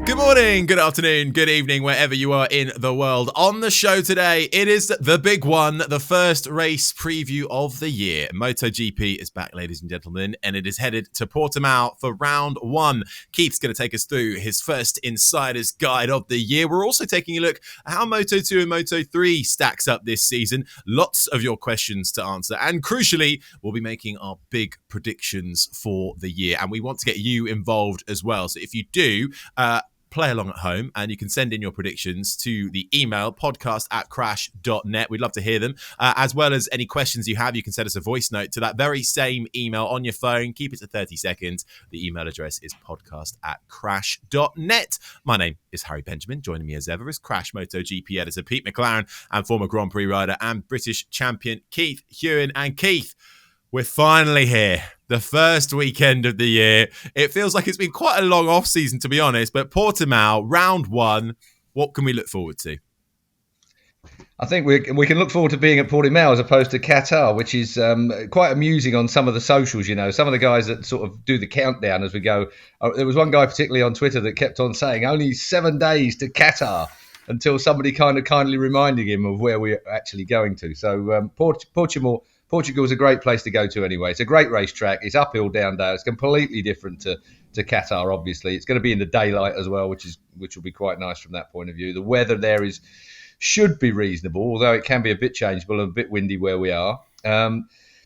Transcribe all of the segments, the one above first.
Good morning, good afternoon, good evening, wherever you are in the world. On the show today, it is the big one, the first race preview of the year. MotoGP is back, ladies and gentlemen, and it is headed to Portimao for round one. Keith's going to take us through his first insider's guide of the year. We're also taking a look at how Moto2 and Moto3 stacks up this season. Lots of your questions to answer. And crucially, we'll be making our big predictions for the year. And we want to get you involved as well. So if you do, play along at home, and you can send in your predictions to the email podcast@crash.net. We'd love to hear them, as well as any questions you have. You can send us a voice note to that very same email on your phone. Keep it to 30 seconds. The email address is podcast@crash.net. My name is Harry Benjamin. Joining me as ever is Crash MotoGP editor Pete McLaren and former Grand Prix rider and British champion Keith Hewen. And Keith, we're finally here. The first weekend of the year. It feels like it's been quite a long off season, to be honest, but Portimao, round one, what can we look forward to? I think we can look forward to being at Portimao as opposed to Qatar, which is quite amusing on some of the socials. You know, some of the guys that sort of do the countdown as we go. There was one guy particularly on Twitter that kept on saying only 7 days to Qatar until somebody kind of kindly reminded him of where we're actually going to. So Portugal is a great place to go to anyway. It's a great racetrack. It's uphill, down dale. It's completely different to Qatar, obviously. It's going to be in the daylight as well, which will be quite nice from that point of view. The weather there should be reasonable, although it can be a bit changeable and a bit windy where we are.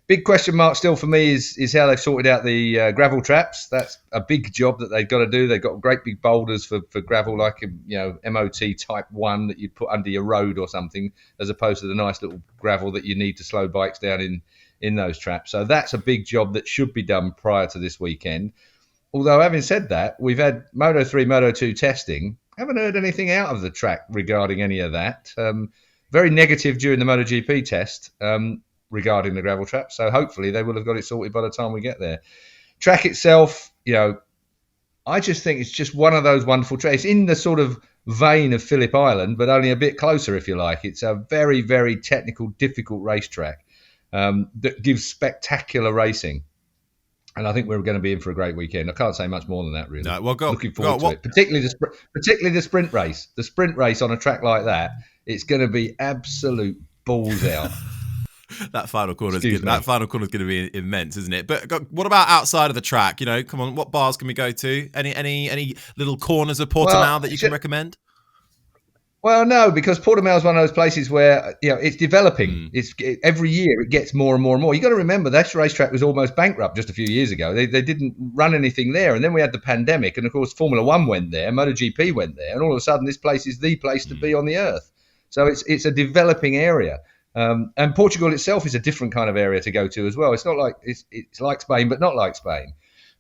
Big question mark still for me is how they've sorted out the gravel traps. That's a big job that they've got to do. They've got great big boulders for gravel, like MOT Type 1 that you put under your road or something, as opposed to the nice little gravel that you need to slow bikes down in those traps. So that's a big job that should be done prior to this weekend. Although, having said that, we've had Moto3, Moto2 testing. Haven't heard anything out of the track regarding any of that. Very negative during the MotoGP test. Regarding the gravel trap. So hopefully they will have got it sorted by the time we get there. Track itself, I just think it's just one of those wonderful tracks. It's in the sort of vein of Phillip Island, but only a bit closer, if you like. It's a very, very technical, difficult racetrack that gives spectacular racing. And I think we're going to be in for a great weekend. I can't say much more than that, really. No, well, looking forward to it. Particularly the sprint race. The sprint race on a track like that, it's going to be absolute balls out. That final corner is going to be immense, isn't it? But what about outside of the track? Come on, what bars can we go to? Any little corners of Portimao that you can recommend? Well, no, because Portimao is one of those places where it's developing. Every year it gets more and more and more. You got to remember that racetrack was almost bankrupt just a few years ago. They didn't run anything there, and then we had the pandemic, and of course Formula One went there, MotoGP went there, and all of a sudden this place is the place to be on the earth. So it's a developing area. And Portugal itself is a different kind of area to go to as well. It's not like it's like Spain, but not like Spain.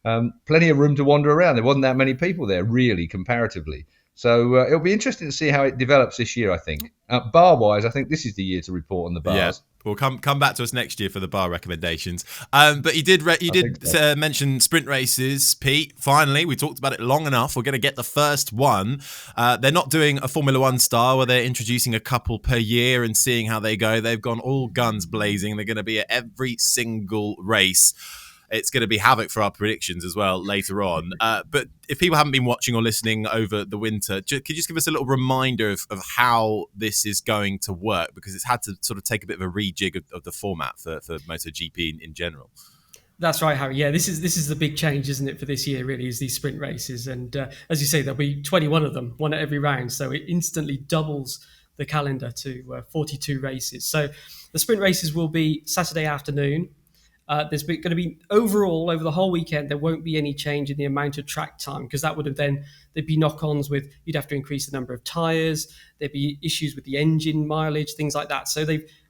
Plenty of room to wander around. There wasn't that many people there, really, comparatively. So it'll be interesting to see how it develops this year, I think. Bar-wise, I think this is the year to report on the bars. Yeah. Well, come back to us next year for the bar recommendations. But you did mention sprint races, Pete. Finally, we talked about it long enough. We're going to get the first one. They're not doing a Formula One style where they're introducing a couple per year and seeing how they go. They've gone all guns blazing. They're going to be at every single race. It's going to be havoc for our predictions as well later on. But if people haven't been watching or listening over the winter, could you just give us a little reminder of how this is going to work? Because it's had to sort of take a bit of a rejig of the format for MotoGP in general. That's right, Harry. Yeah, this is the big change, isn't it, for this year, really, is these sprint races. And as you say, there'll be 21 of them, one at every round. So it instantly doubles the calendar to 42 races. So the sprint races will be Saturday afternoon. There's going to be overall over the whole weekend, there won't be any change in the amount of track time, because that would have there'd be knock-ons with, you'd have to increase the number of tyres, there'd be issues with the engine mileage, things like that. So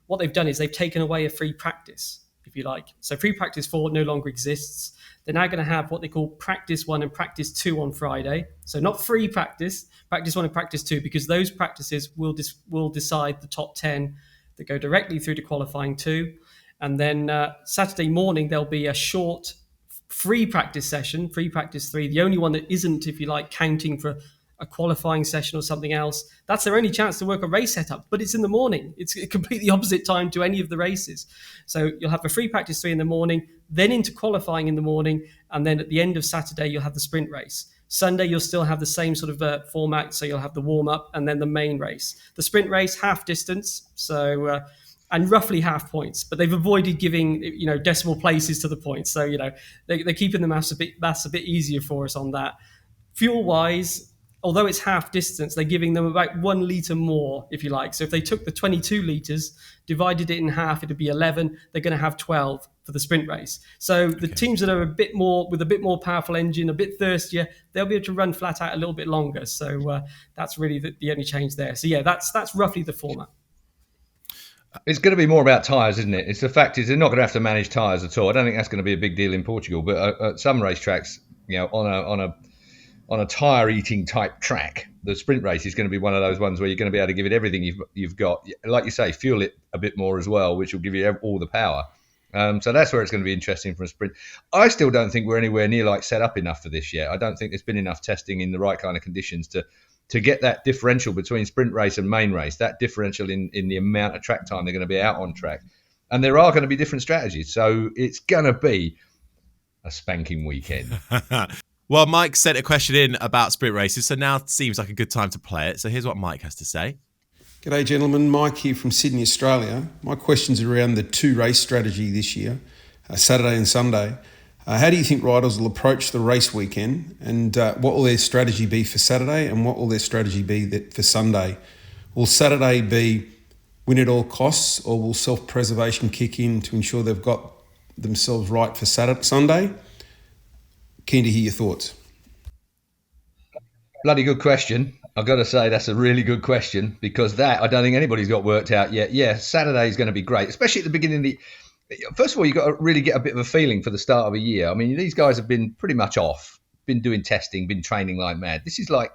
what they've done is they've taken away a free practice, if you like. So free practice 4 no longer exists. They're now going to have what they call practice 1 and practice 2 on Friday. So not free practice 1 and practice 2, because those practices will decide the top 10 that go directly through to qualifying 2. And then Saturday morning, there'll be a short free practice session, free practice 3, the only one that isn't, if you like, counting for a qualifying session or something else. That's their only chance to work a race setup, but it's in the morning. It's a completely opposite time to any of the races. So you'll have a free practice 3 in the morning. then into qualifying in the morning, and then at the end of Saturday, you'll have the sprint race. Sunday, you'll still have the same sort of format, so you'll have the warm-up and then the main race. The sprint race, half distance, so and roughly half points, but they've avoided giving decimal places to the points, so they're keeping the maths a bit easier for us on that. Fuel-wise, although it's half distance, they're giving them about 1 litre more, if you like. So if they took the 22 litres, divided it in half, it'd be 11. They're going to have 12 for the sprint race. So the teams that are with a bit more powerful engine, a bit thirstier, they'll be able to run flat out a little bit longer. So that's really the only change there. So yeah, that's roughly the format. It's going to be more about tyres, isn't it? It's the fact is they're not going to have to manage tyres at all. I don't think that's going to be a big deal in Portugal, but at some racetracks, on a tyre eating type track, the sprint race is going to be one of those ones where you're going to be able to give it everything you've got. Like you say, fuel it a bit more as well, which will give you all the power. So that's where it's going to be interesting for a sprint. I still don't think we're anywhere near set up enough for this yet. I don't think there's been enough testing in the right kind of conditions to get that differential between sprint race and main race, that differential in the amount of track time they're going to be out on track. And there are going to be different strategies. So it's going to be a spanking weekend. Well, Mike sent a question in about sprint races, so now it seems like a good time to play it. So here's what Mike has to say. G'day, gentlemen. Mike here from Sydney, Australia. My question's around the 2 race strategy this year, Saturday and Sunday. How do you think riders will approach the race weekend, and what will their strategy be for Saturday, and what will their strategy be for Sunday? Will Saturday be win at all costs, or will self-preservation kick in to ensure they've got themselves right for Sunday? Keen to hear your thoughts. Bloody good question. I've got to say that's a really good question, because that I don't think anybody's got worked out yet. Yeah, Saturday is going to be great, especially at the beginning of the... First of all, you've got to really get a bit of a feeling for the start of a year. I mean, these guys have been pretty much off, been doing testing, been training like mad. This is like,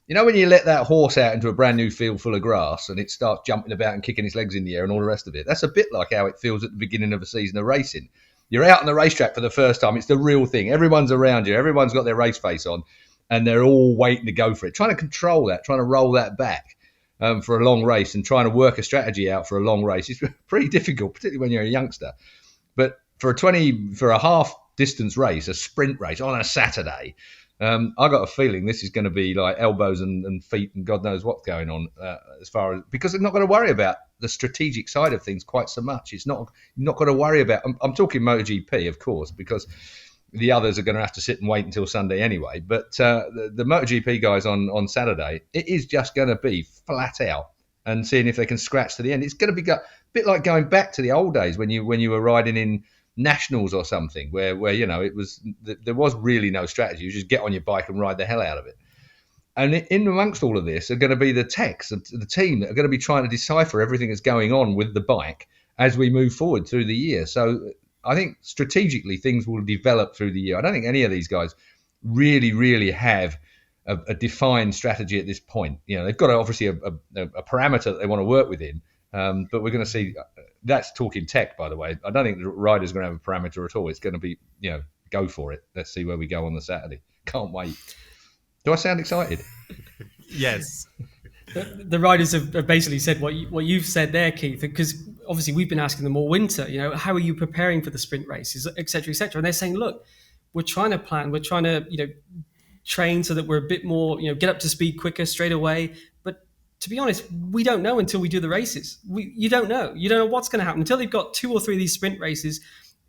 when you let that horse out into a brand new field full of grass and it starts jumping about and kicking its legs in the air and all the rest of it. That's a bit like how it feels at the beginning of a season of racing. You're out on the racetrack for the first time. It's the real thing. Everyone's around you. Everyone's got their race face on and they're all waiting to go for it. Trying to control that, trying to roll that back for a long race and trying to work a strategy out for a long race is pretty difficult, particularly when you're a youngster. But for a half distance race, a sprint race on a Saturday, I got a feeling this is going to be like elbows and feet and God knows what's going on because they're not going to worry about the strategic side of things quite so much. It's not going to worry about. I'm talking MotoGP, of course, because the others are going to have to sit and wait until Sunday anyway. But the MotoGP guys on Saturday, it is just going to be flat out and seeing if they can scratch to the end. It's going to be a bit like going back to the old days when you were riding in nationals or something, where there was really no strategy. You just get on your bike and ride the hell out of it. And in amongst all of this are going to be the techs, the team that are going to be trying to decipher everything that's going on with the bike as we move forward through the year. So I think strategically things will develop through the year. I don't think any of these guys really, really have a defined strategy at this point. They've got obviously a parameter that they want to work within, but we're going to see. That's talking tech, by the way. I don't think the rider's going to have a parameter at all. It's going to be, go for it. Let's see where we go on the Saturday. Can't wait. Do I sound excited? Yes. The riders have basically said what you've said there, Keith, because obviously we've been asking them all winter, how are you preparing for the sprint races, et cetera, et cetera. And they're saying, look, we're trying to plan, we're trying to, train so that we're a bit more, get up to speed quicker straight away. But to be honest, we don't know until we do the races. You don't know. You don't know what's going to happen until they've got 2 or 3 of these sprint races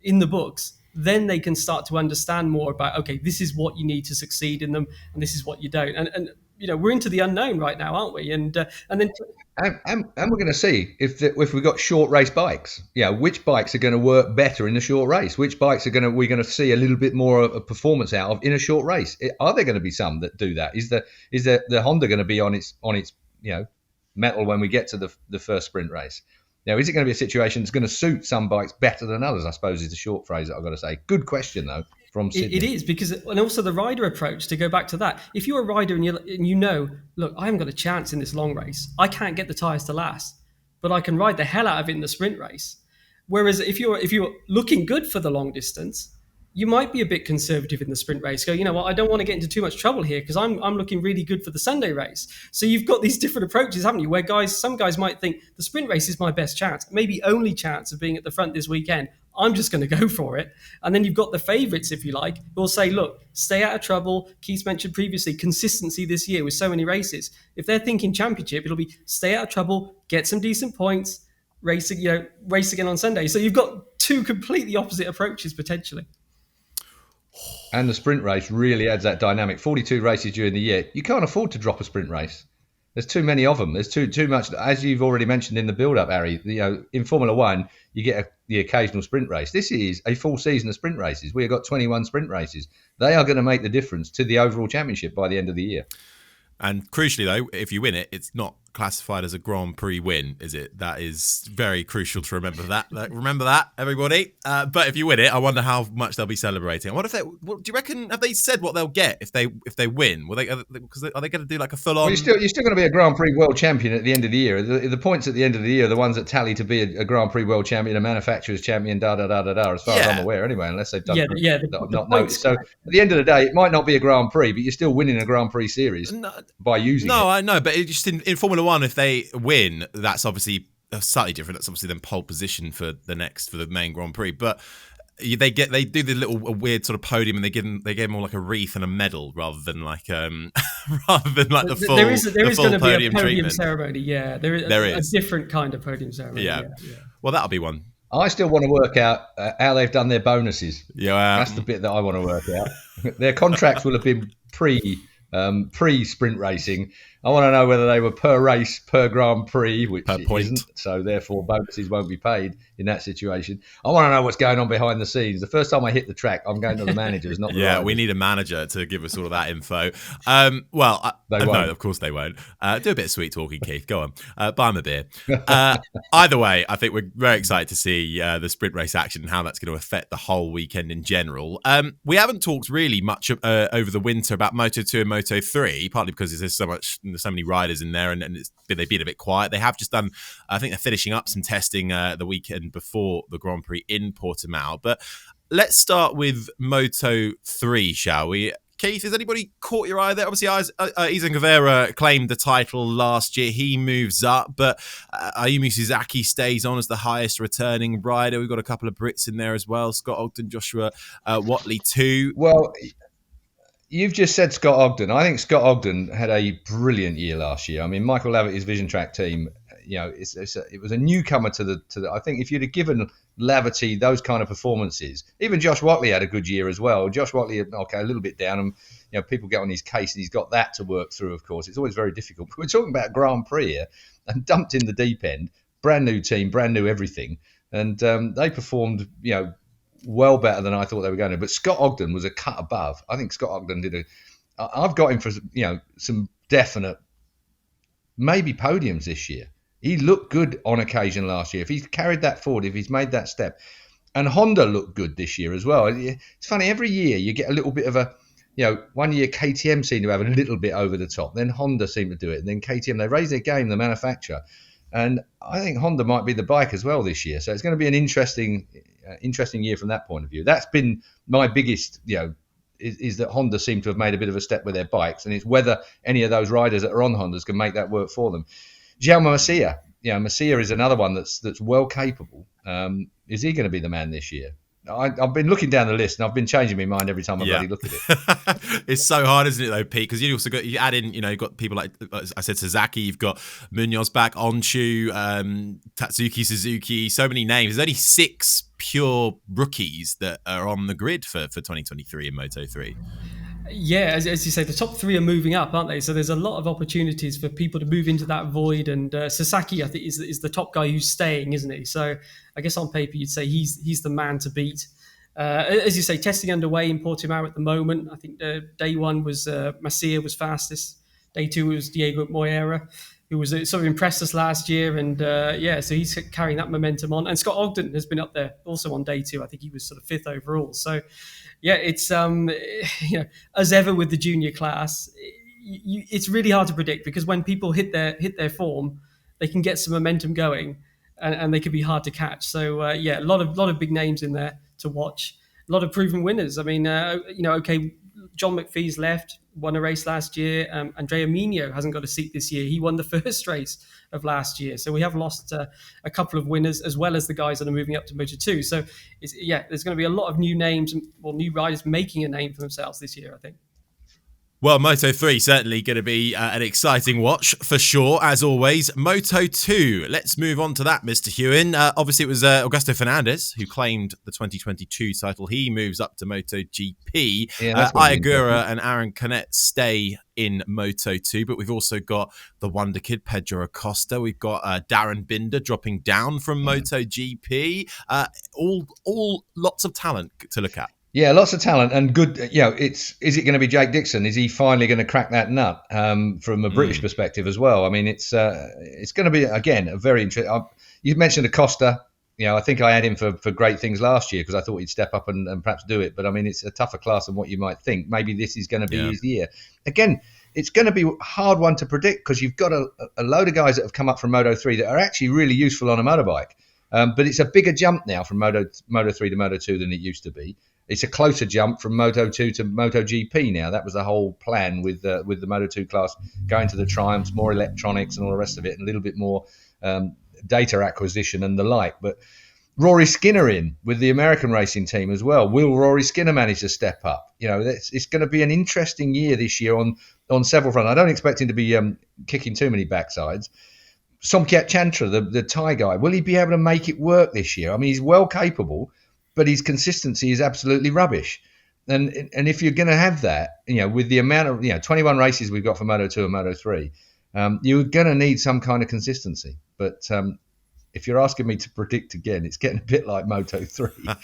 in the books. Then they can start to understand more about, okay, this is what you need to succeed in them, and this is what you don't. And we're into the unknown right now, aren't we? And then we're going to see if we've got short race bikes. Which bikes are going to work better in a short race? Which bikes we're going to see a little bit more of a performance out of in a short race? Are there going to be some that do that? Is the Honda going to be on its metal when we get to the first sprint race? Is it going to be a situation that's going to suit some bikes better than others, I suppose, is the short phrase that I've got to say. Good question, though, from Sydney. It is, and also the rider approach, to go back to that. If you're a rider and look, I haven't got a chance in this long race. I can't get the tyres to last, but I can ride the hell out of it in the sprint race. Whereas if you're looking good for the long distance, you might be a bit conservative in the sprint race. Go, I don't want to get into too much trouble here because I'm looking really good for the Sunday race. So you've got these different approaches, haven't you? Where some guys might think the sprint race is my best chance, maybe only chance of being at the front this weekend. I'm just going to go for it. And then you've got the favourites, if you like, who will say, look, stay out of trouble. Keith mentioned previously consistency this year with so many races. If they're thinking championship, it'll be stay out of trouble, get some decent points, race again on Sunday. So you've got two completely opposite approaches potentially. And the sprint race really adds that dynamic. 42 races during the year. You can't afford to drop a sprint race. There's too many of them. There's too much. As you've already mentioned in the build-up, Harry, in Formula One, you get the occasional sprint race. This is a full season of sprint races. We have got 21 sprint races. They are going to make the difference to the overall championship by the end of the year. And crucially, though, if you win it, it's not classified as a Grand Prix win, is it? That is very crucial to remember that. Remember that, everybody. But if you win it, I wonder how much they'll be celebrating. I wonder if do you reckon? Have they said what they'll get if they win? Are they going to do like a full on? Well, you're still going to be a Grand Prix world champion at the end of the year. The points at the end of the year are the ones that tally to be a Grand Prix world champion, a manufacturer's champion, as far as I'm aware, anyway. Unless they've done not noticed. So at the end of the day, it might not be a Grand Prix, but you're still winning a Grand Prix series by using it. No, I know, but just in Formula One, if they win, that's obviously slightly different. That's obviously then pole position for the main Grand Prix. But they do the little weird sort of podium, and they give them all like a wreath and a medal rather than like the full. There is going to be a podium treatment. Ceremony. Yeah, there is a different kind of podium ceremony. Yeah. Well, that'll be one. I still want to work out how they've done their bonuses. Yeah, that's the bit that I want to work out. Their contracts will have been pre-sprint racing. I want to know whether they were per race, per Grand Prix, which per point. Isn't, so therefore bonuses won't be paid in that situation. I want to know what's going on behind the scenes. The first time I hit the track, I'm going to the managers, not the riders. We need a manager to give us all of that info. No, of course they won't. Do a bit of sweet talking, Keith. Go on. Buy them a beer. Either way, I think we're very excited to see the sprint race action and how that's going to affect the whole weekend in general. We haven't talked really much over the winter about Moto2 and Moto3, partly because there's so many riders in there and they've been a bit quiet. They have just done, I think they're finishing up some testing the weekend before the Grand Prix in Portimao. But let's start with Moto3, shall we? Keith, has anybody caught your eye there? Obviously, Izan Guevara claimed the title last year. He moves up, but Ayumu Suzaki stays on as the highest returning rider. We've got a couple of Brits in there as well. Scott Ogden, Joshua Watley too. Well, you've just said Scott Ogden. I think Scott Ogden had a brilliant year last year. I mean, Michael Laverty's Vision Track team, it was a newcomer to the. I think if you'd have given Laverty those kind of performances, even Josh Watley had a good year as well. Josh Watley, a little bit down, and people get on his case, and he's got that to work through. Of course, it's always very difficult. But we're talking about Grand Prix here, and dumped in the deep end, brand new team, brand new everything, and they performed, well better than I thought they were going to. But Scott Ogden was a cut above. I think Scott Ogden I've got him for some definite maybe podiums this year. He looked good on occasion last year. If he's carried that forward, if he's made that step. And Honda looked good this year as well. It's funny, every year you get a little bit of a, 1 year KTM seemed to have a little bit over the top. Then Honda seemed to do it. And then KTM, they raised their game, the manufacturer. And I think Honda might be the bike as well this year. So it's going to be an interesting year from that point of view. That's been my biggest, is that Honda seem to have made a bit of a step with their bikes. And it's whether any of those riders that are on Hondas can make that work for them. Jaume Masia. Masia is another one that's well capable. Is he going to be the man this year? I've been looking down the list and I've been changing my mind every time I bloody look at it. It's so hard, isn't it, though, Pete? Because you add in, you've got people like, I said, Suzaki, you've got Munoz back, Onshu, Tatsuki Suzuki, so many names. There's only 6 pure rookies that are on the grid for 2023 in Moto3. Yeah, as you say, the top 3 are moving up, aren't they? So there's a lot of opportunities for people to move into that void. And Sasaki, I think, is the top guy who's staying, isn't he? So I guess on paper, you'd say he's the man to beat. As you say, testing underway in Portimao at the moment. I think day 1 was Masia was fastest. Day 2 was Diego Moreira, who was sort of impressed us last year. And so he's carrying that momentum on. And Scott Ogden has been up there also on day 2. I think he was sort of 5th overall. So yeah, it's as ever with the junior class, it's really hard to predict because when people hit their form, they can get some momentum going, and they can be hard to catch. So a lot of big names in there to watch, a lot of proven winners. I mean, John McPhee's left, won a race last year. Andrea Mino hasn't got a seat this year. He won the first race of last year. So we have lost a couple of winners, as well as the guys that are moving up to Moto2. So, there's going to be a lot of new names or new riders making a name for themselves this year, I think. Well, Moto3 certainly going to be an exciting watch for sure, as always. Moto2, let's move on to that, Mr. Hewen. Obviously, it was Augusto Fernandez who claimed the 2022 title. He moves up to MotoGP. Ayagura and Aaron Canet stay in Moto2, but we've also got the wonder kid, Pedro Acosta. We've got Darren Binder dropping down from MotoGP. All lots of talent to look at. Yeah, lots of talent and good. Is it going to be Jake Dixon? Is he finally going to crack that nut from a British perspective as well? I mean, it's going to be, again, a very interesting. You mentioned Acosta. I think I had him for great things last year because I thought he'd step up and perhaps do it. But I mean, it's a tougher class than what you might think. Maybe this is going to be his year. Again, it's going to be a hard one to predict because you've got a load of guys that have come up from Moto3 that are actually really useful on a motorbike. But it's a bigger jump now from Moto3 to Moto2 than it used to be. It's a closer jump from Moto2 to MotoGP now. That was the whole plan with the Moto2 class going to the Triumphs, more electronics and all the rest of it, and a little bit more data acquisition and the like. But Rory Skinner in with the American racing team as well. Will Rory Skinner manage to step up? It's going to be an interesting year this year on several fronts. I don't expect him to be kicking too many backsides. Somkiat Chantra, the Thai guy, will he be able to make it work this year? I mean, he's well capable, but his consistency is absolutely rubbish. And if you're going to have that, with the amount of 21 races we've got for Moto2 and Moto3, you're going to need some kind of consistency. But if you're asking me to predict again, it's getting a bit like Moto3.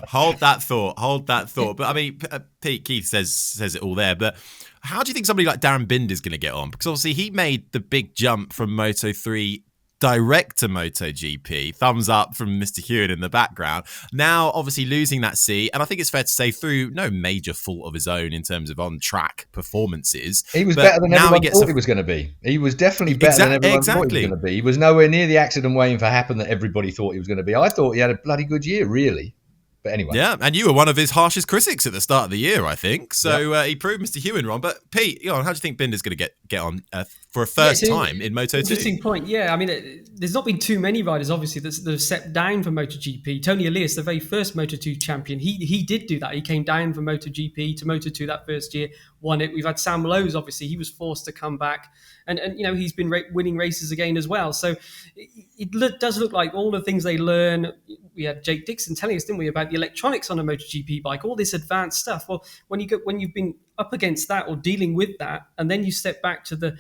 Hold that thought. But I mean, Pete Keith says it all there. But how do you think somebody like Darren Binder is going to get on? Because obviously he made the big jump from Moto3 direct to MotoGP. Thumbs up from Mr. Hewen in the background. Now, obviously losing that seat, and I think it's fair to say through no major fault of his own in terms of on-track performances. He was better than everyone thought he was going to be. He was definitely better than everyone thought he was going to be. He was nowhere near the accident waiting for happen that everybody thought he was going to be. I thought he had a bloody good year, really. But anyway. Yeah, and you were one of his harshest critics at the start of the year, I think. So he proved Mr. Hewen wrong. But Pete, how do you think Binder's going to get on for a first time in Moto2? Interesting point. Yeah, I mean, there's not been too many riders, obviously, that have stepped down from MotoGP. Tony Elias, the very first Moto2 champion, he did do that. He came down from MotoGP to Moto2 that first year, won it. We've had Sam Lowe's, obviously. He was forced to come back. And he's been winning races again as well. So it does look like all the things they learn. We had Jake Dixon telling us, didn't we, about the electronics on a MotoGP bike, all this advanced stuff. Well, when you've been up against that or dealing with that, and then you step back to the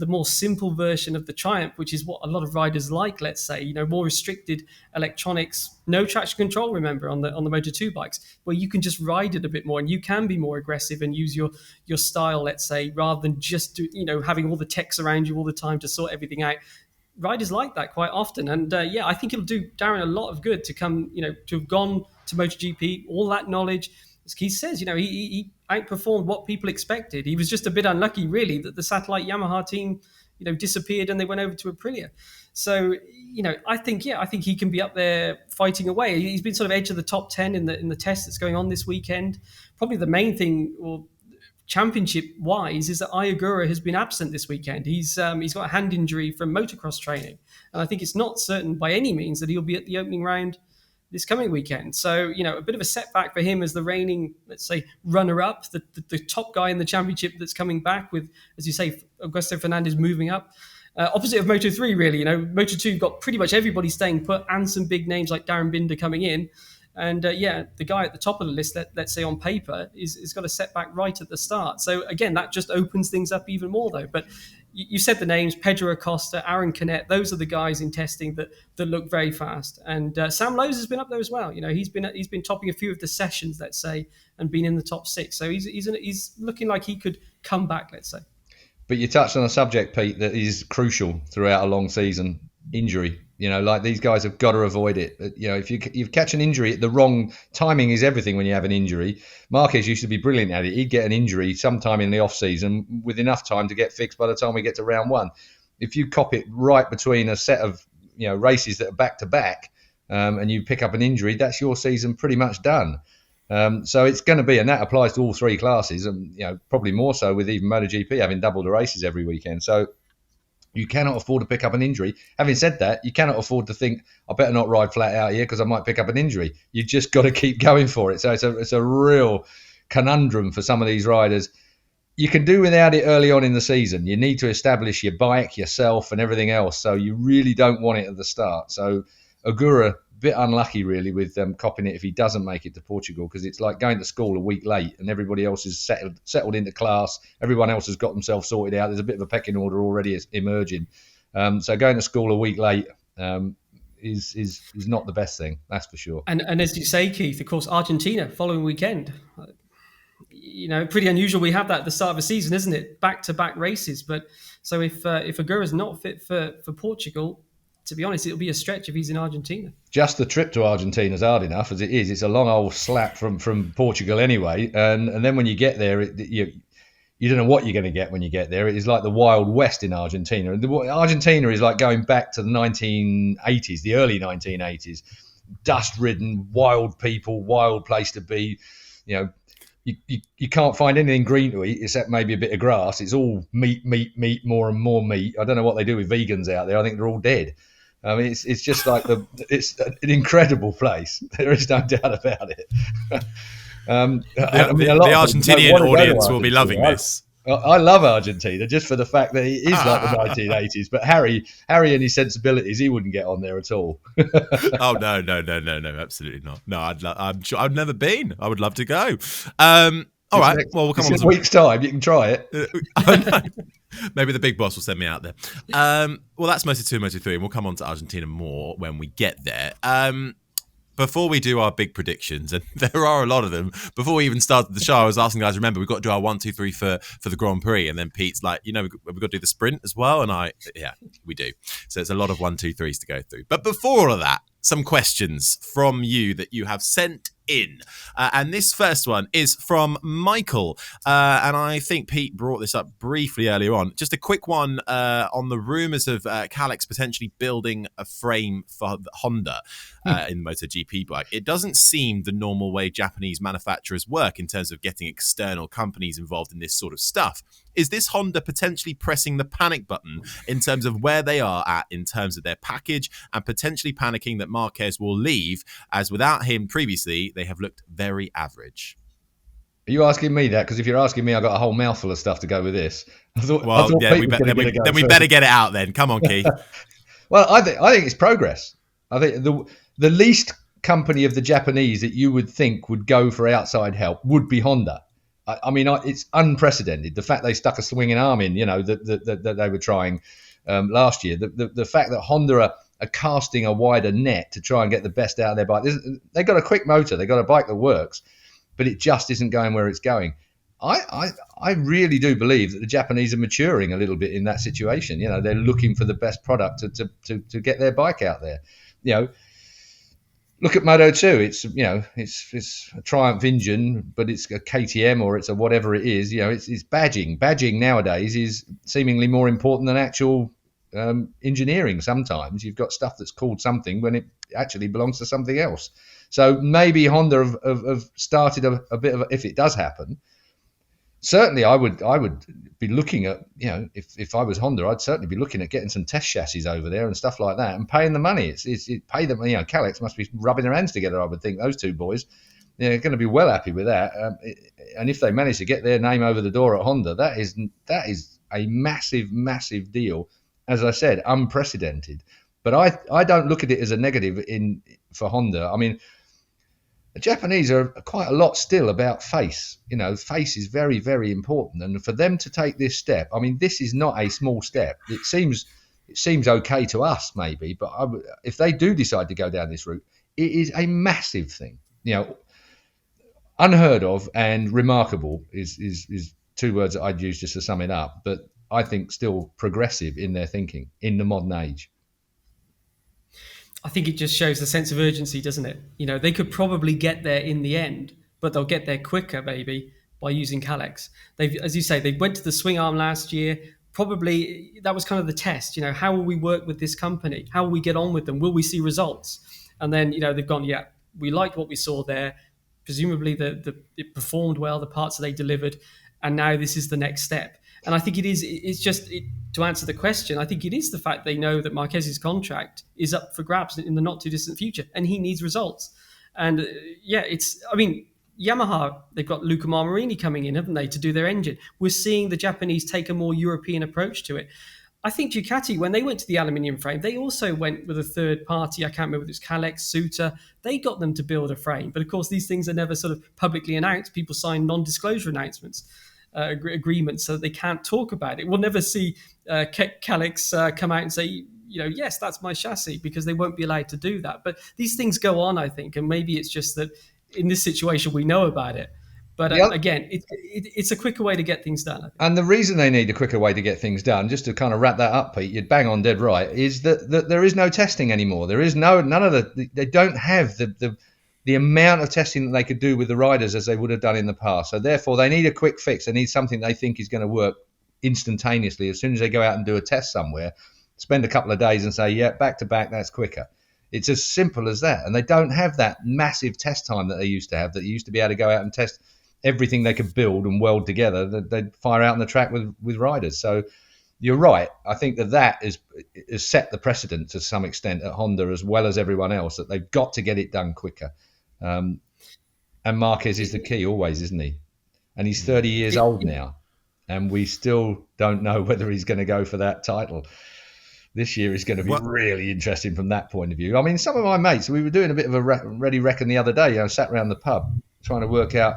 more simple version of the Triumph, which is what a lot of riders like, let's say, more restricted electronics, no traction control, remember, on the Moto2 bikes, where you can just ride it a bit more and you can be more aggressive and use your style, let's say, rather than just having all the techs around you all the time to sort everything out. Riders like that quite often, and I think it'll do Darren a lot of good to come, to have gone to MotoGP, all that knowledge. As Keith says, he outperformed what people expected. He was just a bit unlucky, really, that the satellite Yamaha team, disappeared and they went over to Aprilia. So, I think he can be up there fighting away. He's been sort of edge of the top 10 in the test that's going on this weekend. Probably the main thing, or championship-wise, is that Ayagura has been absent this weekend. He's got a hand injury from motocross training, and I think it's not certain by any means that he'll be at the opening round this coming weekend. So, a bit of a setback for him as the reigning, let's say, runner-up, the top guy in the championship that's coming back with, as you say, Augusto Fernandez moving up. Opposite of Moto3, really. Moto2 got pretty much everybody staying put and some big names like Darren Binder coming in. And the guy at the top of the list, let's say on paper, is got a setback right at the start. So again, that just opens things up even more, though. But you said the names: Pedro Acosta, Aaron Canet. Those are the guys in testing that look very fast. And Sam Lowe's has been up there as well. He's been topping a few of the sessions, let's say, and been in the top 6. So he's looking like he could come back, let's say. But you touched on a subject, Pete, that is crucial throughout a long season: injury. Like these guys have got to avoid it. If you catch an injury, the wrong timing is everything when you have an injury. Marquez used to be brilliant at it. He'd get an injury sometime in the off season with enough time to get fixed by the time we get to round 1. If you cop it right between a set of races that are back to back, and you pick up an injury, that's your season pretty much done. So it's going to be, and that applies to all three classes, and probably more so with even MotoGP having double the races every weekend. So you cannot afford to pick up an injury. Having said that, you cannot afford to think, I better not ride flat out here because I might pick up an injury. You just got to keep going for it. So it's a real conundrum for some of these riders. You can do without it early on in the season. You need to establish your bike, yourself, and everything else. So you really don't want it at the start. So Agura, bit unlucky really with copping it if he doesn't make it to Portugal, because it's like going to school a week late and everybody else is settled into class. Everyone else has got themselves sorted out. There's a bit of a pecking order already emerging. So going to school a week late is not the best thing, that's for sure. And as you say, Keith, of course, Argentina following weekend. Pretty unusual. We have that at the start of the season, isn't it? Back-to-back races. But so if Agura's not fit for Portugal, to be honest, it'll be a stretch if he's in Argentina. Just the trip to Argentina is hard enough as it is. It's a long old slap from Portugal anyway. And then when you get there, you don't know what you're going to get when you get there. It is like the Wild West in Argentina. Argentina is like going back to the 1980s, the early 1980s. Dust-ridden, wild people, wild place to be. You can't find anything green to eat except maybe a bit of grass. It's all meat, more and more meat. I don't know what they do with vegans out there. I think they're all dead. I mean, it's just like it's an incredible place. There is no doubt about it. The Argentinian audience will be loving this. I love Argentina just for the fact that it is like the 1980s. But Harry and his sensibilities, he wouldn't get on there at all. Oh no, absolutely not. No, I'm sure I've never been. I would love to go. All right, well, we'll come on. In a week's time, you can try it. Maybe the big boss will send me out there. Well, that's Moto2 and Moto3, and we'll come on to Argentina more when we get there. Before we do our big predictions, and there are a lot of them, before we even started the show, I was asking guys, remember, we've got to do our 1, 2, 3 for the Grand Prix. And then Pete's like, we've got to do the sprint as well. And yeah, we do. So it's a lot of 1, 2, 3s to go through. But before all of that, some questions from you that you have sent in. And this first one is from Michael. And I think Pete brought this up briefly earlier on. Just a quick one on the rumours of Kalex potentially building a frame for Honda in the MotoGP bike. It doesn't seem the normal way Japanese manufacturers work in terms of getting external companies involved in this sort of stuff. Is this Honda potentially pressing the panic button in terms of where they are at in terms of their package, and potentially panicking that Marquez will leave, as without him previously, they have looked very average? Are you asking me that? Because if you're asking me, I've got a whole mouthful of stuff to go with this. We better get it out then. Come on, Keith. Well, I think it's progress. I think the least company of the Japanese that you would think would go for outside help would be Honda. I mean, it's unprecedented. The fact they stuck a swinging arm in, that they were trying last year. The fact that Honda are casting a wider net to try and get the best out of their bike. They've got a quick motor. They've got a bike that works, but it just isn't going where it's going. I really do believe that the Japanese are maturing a little bit in that situation. They're looking for the best product to get their bike out there. Look at Moto2. It's a Triumph engine, but it's a KTM or it's a whatever it is. It's badging. Badging nowadays is seemingly more important than actual engineering. Sometimes you've got stuff that's called something when it actually belongs to something else. So maybe Honda have started a bit of if it does happen. Certainly, I would be looking at, if I was Honda, I'd certainly be looking at getting some test chassis over there and stuff like that, and paying the money. It's pay them. Kalex must be rubbing their hands together. I would think those two boys, they're going to be well happy with that. And if they manage to get their name over the door at Honda, that is a massive deal. As I said, unprecedented. But I don't look at it as a negative for Honda. I mean, the Japanese are quite a lot still about face. Face is very, very important. And for them to take this step, I mean, this is not a small step. It seems okay to us, maybe. But if they do decide to go down this route, it is a massive thing. Unheard of and remarkable is two words that I'd use just to sum it up. But I think still progressive in their thinking in the modern age. I think it just shows the sense of urgency, doesn't it? They could probably get there in the end, but they'll get there quicker, maybe, by using Kalex. As you say, they went to the swing arm last year. Probably that was kind of the test. How will we work with this company? How will we get on with them? Will we see results? And then, they've gone, yeah, we liked what we saw there. Presumably, it performed well, the parts that they delivered, and now this is the next step. And I think it is. To answer the question, I think it is the fact they know that Marquez's contract is up for grabs in the not too distant future, and he needs results. And Yamaha, they've got Luca Marmarini coming in, haven't they, to do their engine. We're seeing the Japanese take a more European approach to it. I think Ducati, when they went to the aluminium frame, they also went with a third party. I can't remember whether it's Kalex, Suter. They got them to build a frame. But of course, these things are never sort of publicly announced. People sign non-disclosure announcements, agreements, so that they can't talk about it. We'll never see Kalex come out and say, yes, that's my chassis, because they won't be allowed to do that. But these things go on, I think, and maybe it's just that in this situation we know about it. But again, it's a quicker way to get things done. And the reason they need a quicker way to get things done, just to kind of wrap that up, Pete, you'd bang on dead right, is that there is no testing anymore. There is none of they don't have the amount of testing that they could do with the riders as they would have done in the past. So therefore, they need a quick fix. They need something they think is going to work instantaneously. As soon as they go out and do a test somewhere, spend a couple of days and say, yeah, back to back, that's quicker. It's as simple as that. And they don't have that massive test time that they used to have, that used to be able to go out and test everything they could build and weld together, that they'd fire out on the track with riders. So you're right. I think that is set the precedent to some extent at Honda, as well as everyone else, that they've got to get it done quicker. And Marquez is the key always, isn't he? And he's 30 years old now, and we still don't know whether he's going to go for that title. This year is going to be really interesting from that point of view. I mean, some of my mates, we were doing a bit of a ready reckon the other day. I sat around the pub trying to work out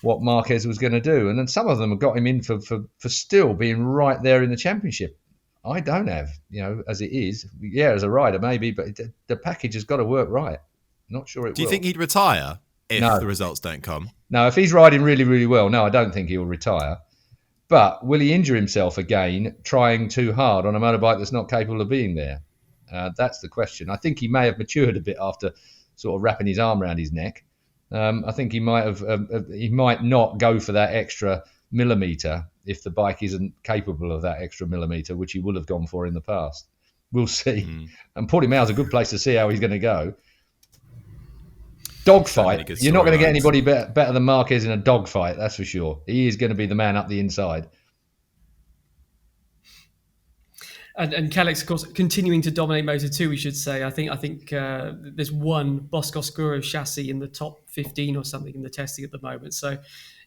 what Marquez was going to do. And then some of them have got him in for still being right there in the championship. I don't have, as it is. Yeah, as a rider, maybe, but the package has got to work right. Not sure it will. Do you think he'd retire if the results don't come? No, if he's riding really, really well, no, I don't think he'll retire. But will he injure himself again trying too hard on a motorbike that's not capable of being there? That's the question. I think he may have matured a bit after sort of wrapping his arm around his neck. I think he might not go for that extra millimetre if the bike isn't capable of that extra millimetre, which he would have gone for in the past. We'll see. And Portimao is a good place to see how he's going to go. Dogfight. You're not going to get anybody better than Marquez in a dogfight, that's for sure. He is going to be the man up the inside. And Kalex, of course, continuing to dominate Moto2, we should say. I think there's one Bosco Oscuro chassis in the top 15 or something in the testing at the moment. So,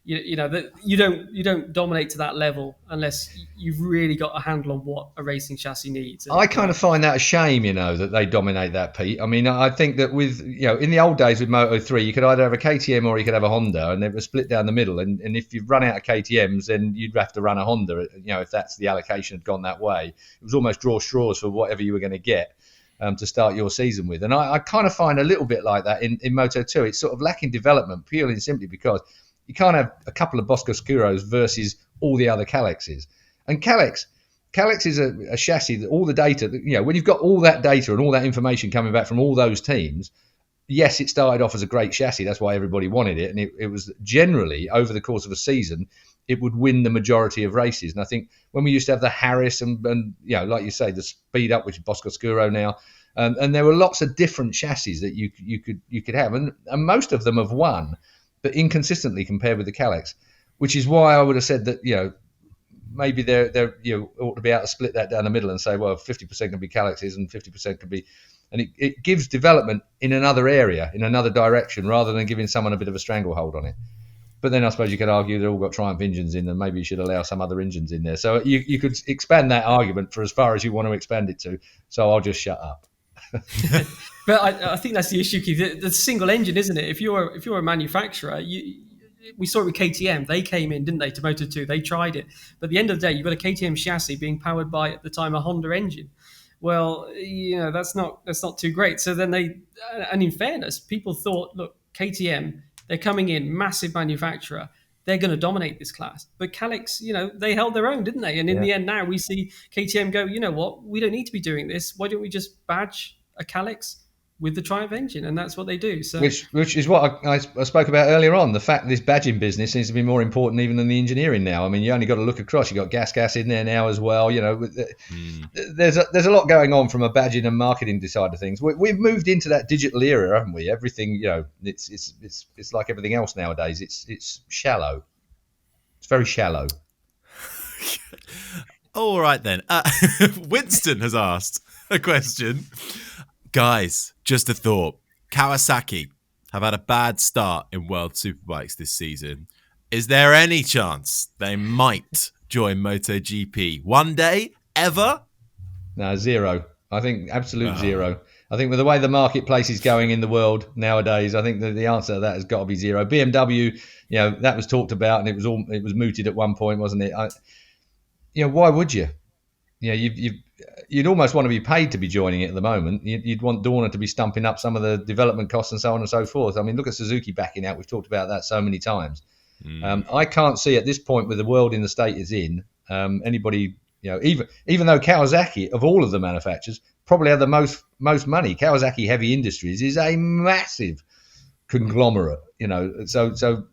you don't dominate to that level unless you've really got a handle on what a racing chassis needs. I kind of find that a shame, that they dominate that, Pete. I mean, I think that with, in the old days with Moto3, you could either have a KTM or you could have a Honda, and it was split down the middle. And if you've run out of KTMs, then you'd have to run a Honda, if that's the allocation had gone that way. It was almost draw straws for whatever you were going to get to start your season with. And I kind of find a little bit like that in Moto2. It's sort of lacking development purely and simply because you can't have a couple of Bosco Oscuros versus all the other Kalexes. And Kalex is a chassis that all the data, when you've got all that data and all that information coming back from all those teams, yes, it started off as a great chassis. That's why everybody wanted it. And it was generally, over the course of a season, it would win the majority of races. And I think when we used to have the Harris and like you say, the Speed Up, which is Bosco Oscuro now, and there were lots of different chassis that you could have. And most of them have won, but inconsistently compared with the Kalex, which is why I would have said that, maybe they're ought to be able to split that down the middle and say, well, 50% can be Kalexes and 50% can be, and it gives development in another area, in another direction, rather than giving someone a bit of a stranglehold on it. But then I suppose you could argue they've all got Triumph engines in, and maybe you should allow some other engines in there. So you could expand that argument for as far as you want to expand it to. So I'll just shut up. But I think that's the issue, Keith. The single engine, isn't it? If you're a manufacturer, we saw it with KTM. They came in, didn't they, to Moto2? They tried it. But at the end of the day, you've got a KTM chassis being powered by, at the time, a Honda engine. Well, that's not too great. So then and in fairness, people thought, look, KTM, they're coming in, massive manufacturer. They're going to dominate this class. But Kalex, they held their own, didn't they? And in the end now, we see KTM go, you know what? We don't need to be doing this. Why don't we just badge a Kalex with the Triumph engine, and that's what they do. So, which is what I spoke about earlier on. The fact that this badging business seems to be more important even than the engineering now. I mean, you only got to look across. You got gas in there now as well. You know, there's a lot going on from a badging and marketing side of things. We've moved into that digital era, haven't we? Everything, you know, it's like everything else nowadays. It's shallow. It's very shallow. All right then. Winston has asked a question. Guys, just a thought. Kawasaki have had a bad start in World Superbikes this season. Is there any chance they might join MotoGP one day, ever? No, zero. I think absolute zero. I think with the way the marketplace is going in the world nowadays, I think the answer to that has got to be zero. BMW, you know, that was talked about and it was mooted at one point, wasn't it? You know, why would you? You know, you'd almost want to be paid to be joining it at the moment. You'd want Dorna to be stumping up some of the development costs and so on and so forth. I mean, look at Suzuki backing out. We've talked about that so many times. I can't see at this point with the world in the state it's in, anybody, you know, even though Kawasaki, of all of the manufacturers, probably have the most money. Kawasaki Heavy Industries is a massive conglomerate, you know. So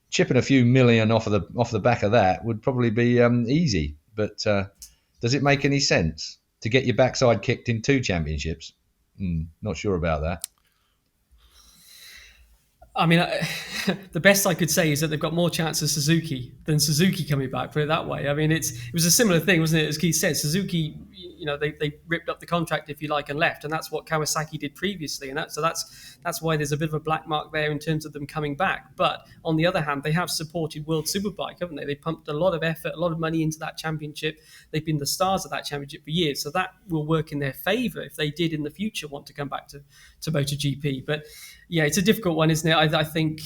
chipping a few million off the back of that would probably be easy. But does it make any sense to get your backside kicked in 2 championships? Not sure about that. I mean, the best I could say is that they've got more chance of Suzuki than Suzuki coming back, put it that way. I mean, it was a similar thing, wasn't it? As Keith said, Suzuki, you know, they ripped up the contract, if you like, and left. And that's what Kawasaki did previously. And that's why there's a bit of a black mark there in terms of them coming back. But on the other hand, they have supported World Superbike, haven't they? They pumped a lot of effort, a lot of money into that championship. They've been the stars of that championship for years. So that will work in their favour if they did in the future want to come back to MotoGP. But yeah, it's a difficult one, isn't it? I think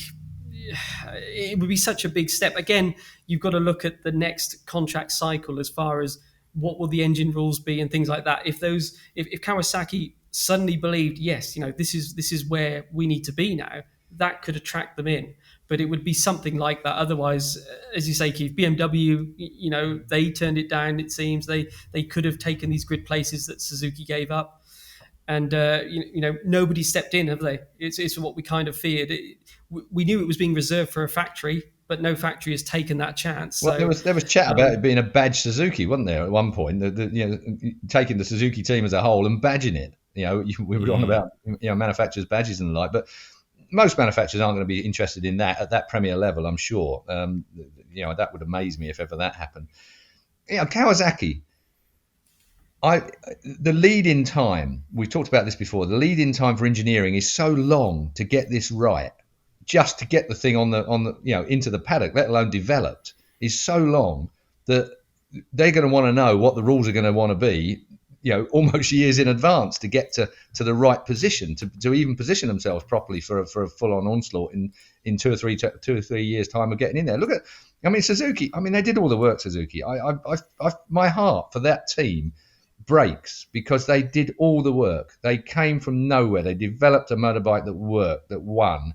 it would be such a big step. Again, you've got to look at the next contract cycle as far as what will the engine rules be and things like that. If Kawasaki suddenly believed, yes, you know, this is where we need to be now, that could attract them in. But it would be something like that. Otherwise, as you say, Keith, BMW, you know, they turned it down. It seems they could have taken these grid places that Suzuki gave up. And, you know, nobody stepped in, have they? It's what we kind of feared. We knew it was being reserved for a factory, but no factory has taken that chance. Well, so, there was chat about it being a badge Suzuki, wasn't there, at one point? You know, taking the Suzuki team as a whole and badging it. You know, we were on about, you know, manufacturers' badges and the like, but most manufacturers aren't going to be interested in that at that premier level, I'm sure. You know, that would amaze me if ever that happened. You know, Kawasaki, the lead-in time, we've talked about this before, the lead-in time for engineering is so long to get this right, just to get the thing on the you know, into the paddock, let alone developed, is so long that they're going to want to know what the rules are going to want to be, you know, almost years in advance to get to the right position, to even position themselves properly for a full-on onslaught in 2 or 3 years' time of getting in there. Look at, I mean, Suzuki, I mean, they did all the work, Suzuki. My heart for that team breaks because they did all the work. They came from nowhere. They developed a motorbike that worked, that won.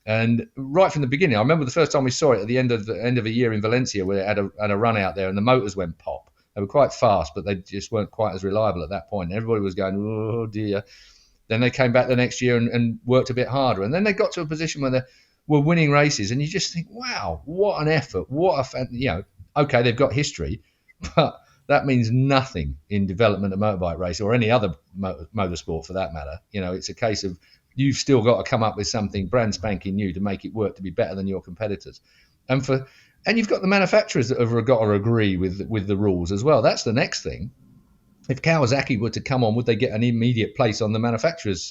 And right from the beginning, I remember the first time we saw it at the end of a year in Valencia, where it had a run out there and the motors went pop. They were quite fast, but they just weren't quite as reliable at that point. And everybody was going, oh dear. Then they came back the next year and worked a bit harder. And then they got to a position where they were winning races. And you just think, wow, what an effort. You know, okay, they've got history, but that means nothing in development of motorbike race or any other motorsport for that matter. You know, it's a case of you've still got to come up with something brand spanking new to make it work to be better than your competitors. And you've got the manufacturers that have got to agree with the rules as well. That's the next thing. If Kawasaki were to come on, would they get an immediate place on the manufacturer's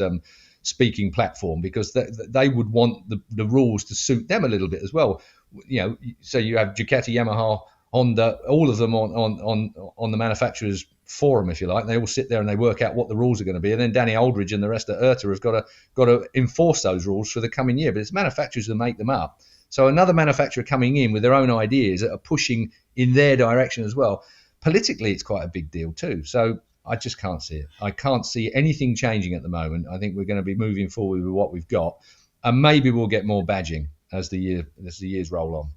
speaking platform? Because they would want the rules to suit them a little bit as well. You know, so you have Ducati, Yamaha, Honda, all of them on the manufacturer's forum, if you like, and they all sit there and they work out what the rules are going to be. And then Danny Aldridge and the rest of IRTA have got to enforce those rules for the coming year. But it's manufacturers that make them up. So another manufacturer coming in with their own ideas that are pushing in their direction as well. Politically, it's quite a big deal too. So I just can't see it. I can't see anything changing at the moment. I think we're going to be moving forward with what we've got, and maybe we'll get more badging as the years roll on.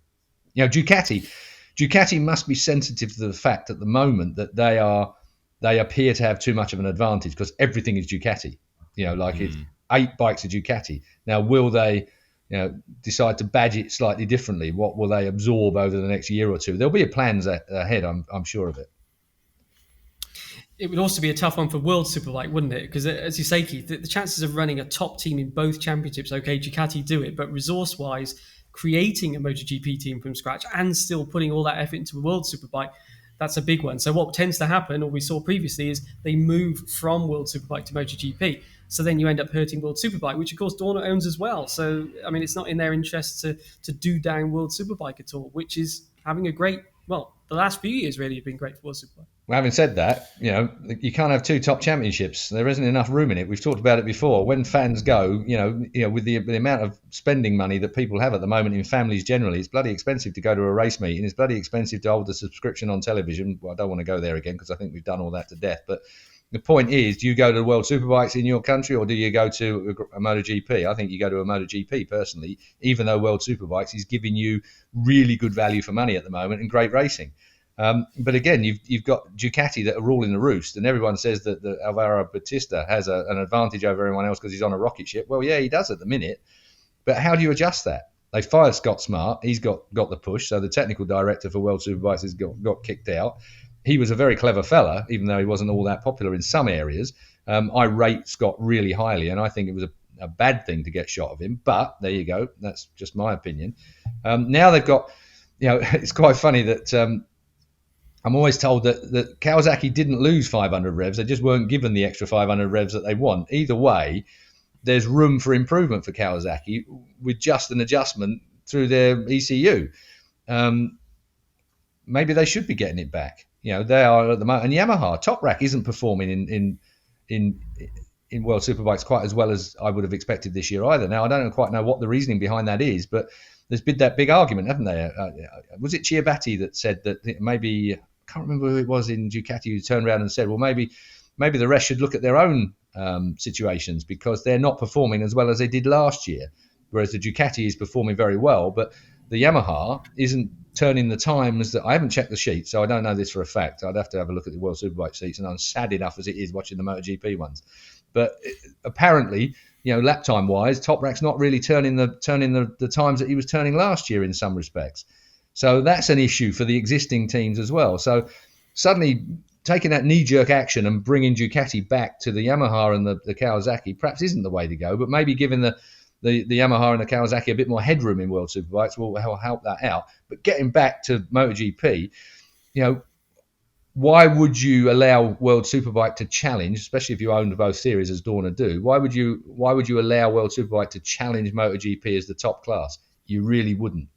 You know, Ducati must be sensitive to the fact at the moment that they appear to have too much of an advantage because everything is Ducati. It's 8 bikes of Ducati. Now, will they decide to badge it slightly differently? What will they absorb over the next year or two? There'll be plans ahead, I'm sure of it. It would also be a tough one for World Superbike, wouldn't it? Because as you say, Keith, the chances of running a top team in both championships, okay, Ducati do it, but resource-wise, creating a MotoGP team from scratch and still putting all that effort into a World Superbike, that's a big one. So what tends to happen, or we saw previously, is they move from World Superbike to MotoGP. So then you end up hurting World Superbike, which of course Dorna owns as well. So, I mean, it's not in their interest to do down World Superbike at all, which is having a great, well, the last few years really have been great for World Superbike. Well, having said that, you can't have 2 top championships. There isn't enough room in it. We've talked about it before. When fans go, with the amount of spending money that people have at the moment in families generally, it's bloody expensive to go to a race meet, and it's bloody expensive to hold the subscription on television. Well, I don't want to go there again because I think we've done all that to death. But the point is, do you go to the World Superbikes in your country, or do you go to a MotoGP? I think you go to a MotoGP personally, even though World Superbikes is giving you really good value for money at the moment and great racing. But again, you've got Ducati that are ruling the roost, and everyone says that Alvaro Bautista has an advantage over everyone else because he's on a rocket ship. Well, yeah, he does at the minute, but how do you adjust that? They fired Scott Smart. He's got the push, so the technical director for World Superbikes has got kicked out. He was a very clever fella, even though he wasn't all that popular in some areas. I rate Scott really highly, and I think it was a bad thing to get shot of him, but there you go. That's just my opinion. Now they've got, it's quite funny that I'm always told that Kawasaki didn't lose 500 revs. They just weren't given the extra 500 revs that they want. Either way, there's room for improvement for Kawasaki with just an adjustment through their ECU. Maybe they should be getting it back. They are at the moment. And Yamaha, Top Rack isn't performing in World Superbikes quite as well as I would have expected this year either. Now, I don't quite know what the reasoning behind that is, but there's been that big argument, haven't there? Was it Chiabatti that said that maybe, I can't remember who it was in Ducati who turned around and said, well, maybe the rest should look at their own situations because they're not performing as well as they did last year, whereas the Ducati is performing very well, but the Yamaha isn't turning the times that I haven't checked the sheet, so I don't know this for a fact. I'd have to have a look at the World Superbike sheets, and I'm sad enough as it is watching the MotoGP ones. But apparently, lap time wise, Top Rack's not really turning the times that he was turning last year in some respects. So that's an issue for the existing teams as well. So suddenly taking that knee-jerk action and bringing Ducati back to the Yamaha and the Kawasaki perhaps isn't the way to go, but maybe giving the Yamaha and the Kawasaki a bit more headroom in World Superbikes will help that out. But getting back to MotoGP, why would you allow World Superbike to challenge, especially if you owned both series as Dorna do? Why would you allow World Superbike to challenge MotoGP as the top class? You really wouldn't.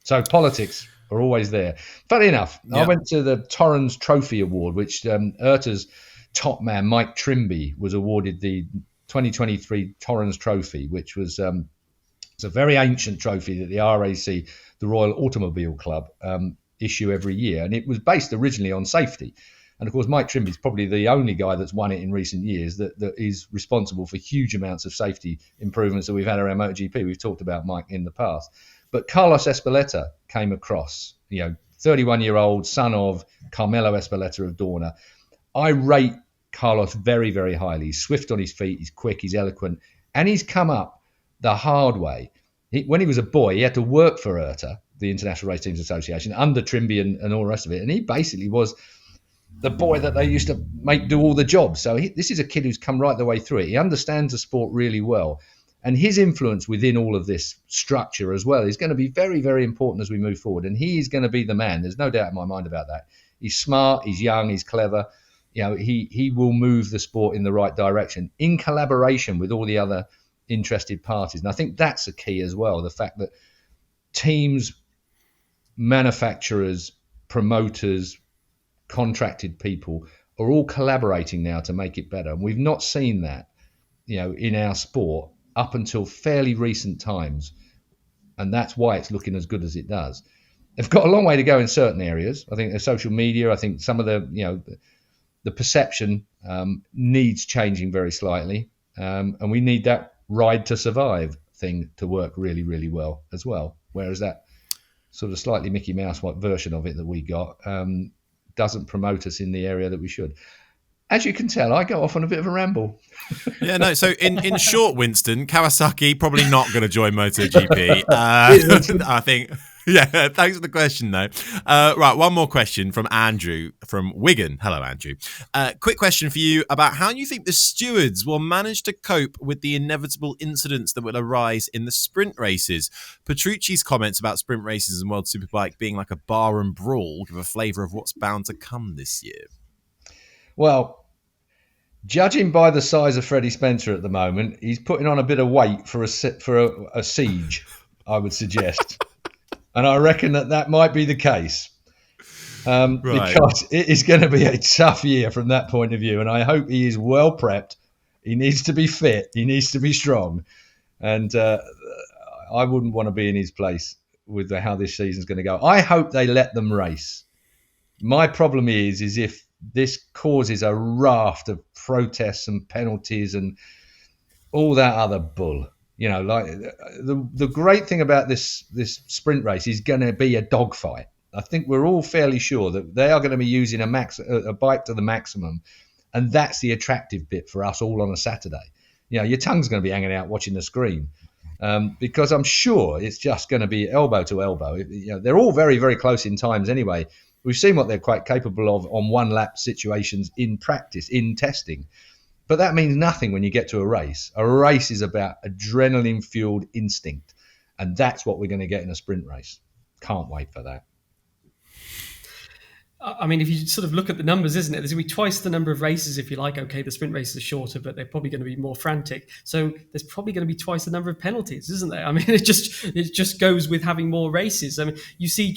So politics are always there. Funny enough, yeah. I went to the Torrens Trophy Award, which IRTA's top man, Mike Trimby, was awarded the 2023 Torrens Trophy, which was it's a very ancient trophy that the RAC, the Royal Automobile Club, issue every year. And it was based originally on safety. And of course, Mike Trimby is probably the only guy that's won it in recent years that is responsible for huge amounts of safety improvements that we've had around MotoGP. We've talked about Mike in the past. But Carlos Espeleta came across, 31-year-old son of Carmelo Espeleta of Dorna. I rate Carlos very, very highly. He's swift on his feet, he's quick, he's eloquent, and he's come up the hard way. When he was a boy, he had to work for IRTA, the International Race Teams Association, under Trimby and all the rest of it, and he basically was the boy that they used to make do all the jobs. So this is a kid who's come right the way through it. He understands the sport really well. And his influence within all of this structure as well is going to be very, very important as we move forward. And he is going to be the man. There's no doubt in my mind about that. He's smart, he's young, he's clever. He will move the sport in the right direction in collaboration with all the other interested parties. And I think that's a key as well, the fact that teams, manufacturers, promoters, contracted people are all collaborating now to make it better. And we've not seen that, in our sport up until fairly recent times. And that's why it's looking as good as it does. They've got a long way to go in certain areas. I think the social media, I think some of the perception needs changing very slightly. And we need that ride to survive thing to work really, really well as well. Whereas that sort of slightly Mickey Mouse version of it that we got doesn't promote us in the area that we should. As you can tell, I go off on a bit of a ramble. Yeah, no. So in short, Winston, Kawasaki probably not going to join MotoGP. I think. Yeah, thanks for the question, though. Right, one more question from Andrew from Wigan. Hello, Andrew. Quick question for you about how you think the stewards will manage to cope with the inevitable incidents that will arise in the sprint races. Petrucci's comments about sprint races and World Superbike being like a bar and brawl give a flavour of what's bound to come this year. Well, judging by the size of Freddie Spencer at the moment, he's putting on a bit of weight for a siege, I would suggest. And I reckon that might be the case. Right. Because it is going to be a tough year from that point of view. And I hope he is well prepped. He needs to be fit. He needs to be strong. And I wouldn't want to be in his place with how this season's going to go. I hope they let them race. My problem is if this causes a raft of protests and penalties and all that other bull. You know, like the great thing about this sprint race is going to be a dogfight. I think we're all fairly sure that they are going to be using a bike to the maximum, and that's the attractive bit for us all on a Saturday. You know, your tongue's going to be hanging out watching the screen because I'm sure it's just going to be elbow to elbow. You know, they're all very, very close in times anyway. We've seen what they're quite capable of on one-lap situations in practice, in testing. But that means nothing when you get to a race. A race is about adrenaline-fueled instinct. And that's what we're going to get in a sprint race. Can't wait for that. I mean, if you sort of look at the numbers, isn't it? There's going to be twice the number of races if you like. Okay, the sprint races are shorter, but they're probably going to be more frantic. So there's probably going to be twice the number of penalties, isn't there? I mean, it just goes with having more races. I mean, you see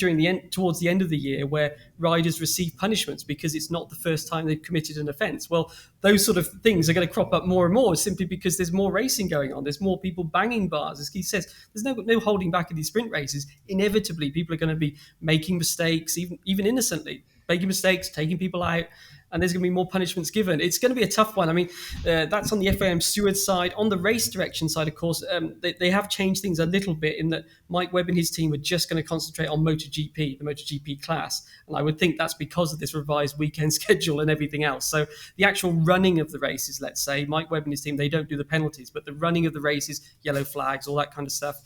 towards the end of the year where riders receive punishments because it's not the first time they've committed an offence. Well, those sort of things are going to crop up more and more simply because there's more racing going on. There's more people banging bars. As Keith says, there's no holding back in these sprint races. Inevitably, people are going to be making mistakes, even innocently. Making mistakes, taking people out, and there's going to be more punishments given. It's going to be a tough one. I mean, that's on the FAM steward side. On the race direction side, of course, they have changed things a little bit in that Mike Webb and his team are just going to concentrate on MotoGP, the MotoGP class. And I would think that's because of this revised weekend schedule and everything else. So the actual running of the races, let's say, Mike Webb and his team, they don't do the penalties, but the running of the races, yellow flags, all that kind of stuff,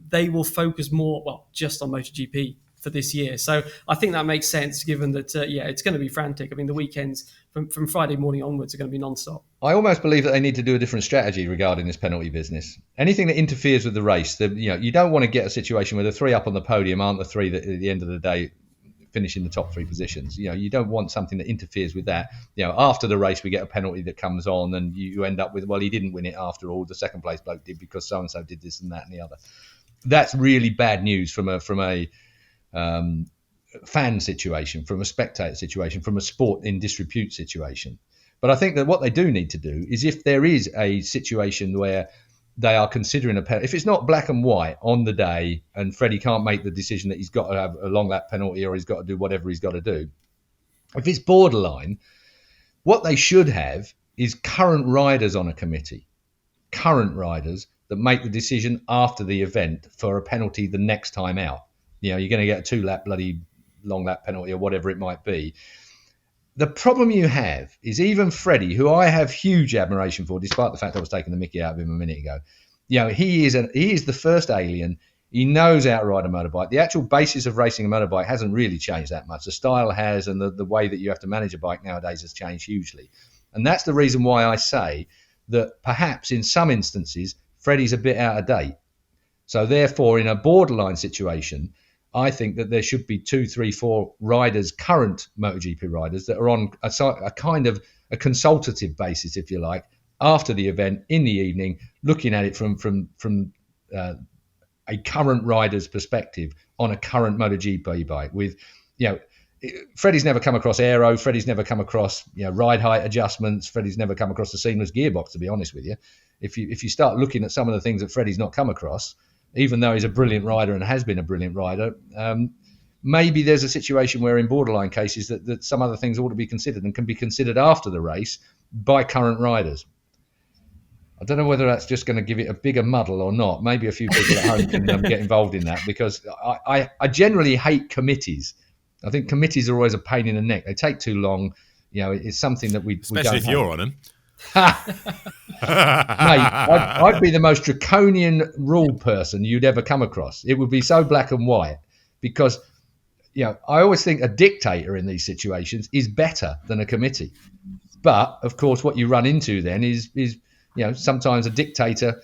they will focus more, just on MotoGP for this year. So I think that makes sense given that, it's going to be frantic. I mean, the weekends from Friday morning onwards are going to be non-stop. I almost believe that they need to do a different strategy regarding this penalty business. Anything that interferes with the race, you don't want to get a situation where the three up on the podium aren't the three that at the end of the day finish in the top three positions. You don't want something that interferes with that. After the race, we get a penalty that comes on and you end up with, well, he didn't win it after all. The second place bloke did because so-and-so did this and that and the other. That's really bad news from a fan situation, from a spectator situation, from a sport in disrepute situation. But I think that what they do need to do is if there is a situation where they are considering a penalty, if it's not black and white on the day and Freddie can't make the decision that he's got to have a long lap penalty or he's got to do whatever he's got to do, if it's borderline, what they should have is current riders on a committee, current riders that make the decision after the event for a penalty the next time out. You're going to get a 2-lap bloody long lap penalty or whatever it might be. The problem you have is even Freddie, who I have huge admiration for, despite the fact I was taking the mickey out of him a minute ago. He is the first alien. He knows how to ride a motorbike. The actual basis of racing a motorbike hasn't really changed that much. The style has, and the way that you have to manage a bike nowadays has changed hugely. And that's the reason why I say that perhaps in some instances, Freddie's a bit out of date. So therefore, in a borderline situation, I think that there should be 2, 3, 4 riders, current MotoGP riders, that are on a kind of a consultative basis, if you like, after the event in the evening, looking at it from a current rider's perspective on a current MotoGP bike. With, Freddie's never come across aero, Freddie's never come across ride height adjustments, Freddie's never come across a seamless gearbox. To be honest with you, if you start looking at some of the things that Freddie's not come across, even though he's a brilliant rider and has been a brilliant rider, maybe there's a situation where in borderline cases that some other things ought to be considered and can be considered after the race by current riders. I don't know whether that's just going to give it a bigger muddle or not. Maybe a few people at home can get involved in that, because I generally hate committees. I think committees are always a pain in the neck. They take too long. It's something that we especially don't if have. you're on them. Mate, I'd be the most draconian rule person you'd ever come across. It would be so black and white because, I always think a dictator in these situations is better than a committee. But of course, what you run into then is sometimes a dictator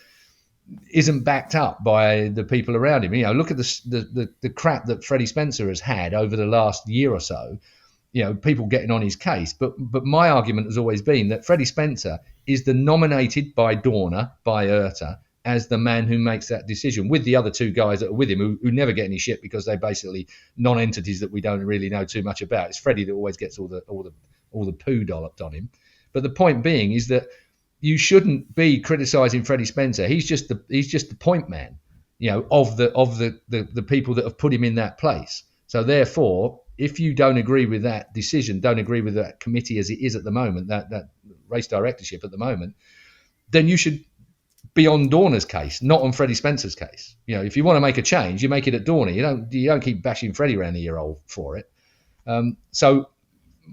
isn't backed up by the people around him. Look at the crap that Freddie Spencer has had over the last year or so. People getting on his case. But my argument has always been that Freddie Spencer is the nominated by Dorna, by IRTA, as the man who makes that decision, with the other two guys that are with him who never get any shit because they're basically non-entities that we don't really know too much about. It's Freddie that always gets all the poo dolloped on him. But the point being is that you shouldn't be criticising Freddie Spencer. He's just the point man, of the people that have put him in that place. So therefore, if you don't agree with that decision, don't agree with that committee as it is at the moment, that race directorship at the moment, then you should be on Dorna's case, not on Freddie Spencer's case. If you want to make a change, you make it at Dorna. You don't keep bashing Freddie around the year old for it. So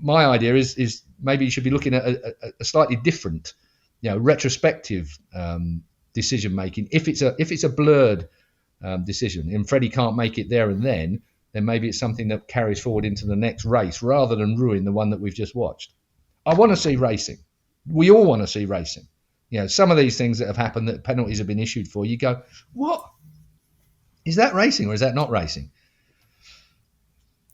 my idea is maybe you should be looking at a slightly different, retrospective decision making. If it's a blurred decision and Freddie can't make it there and then maybe it's something that carries forward into the next race rather than ruin the one that we've just watched. I want to see racing. We all want to see racing. Some of these things that have happened that penalties have been issued for, you go, what? Is that racing or is that not racing?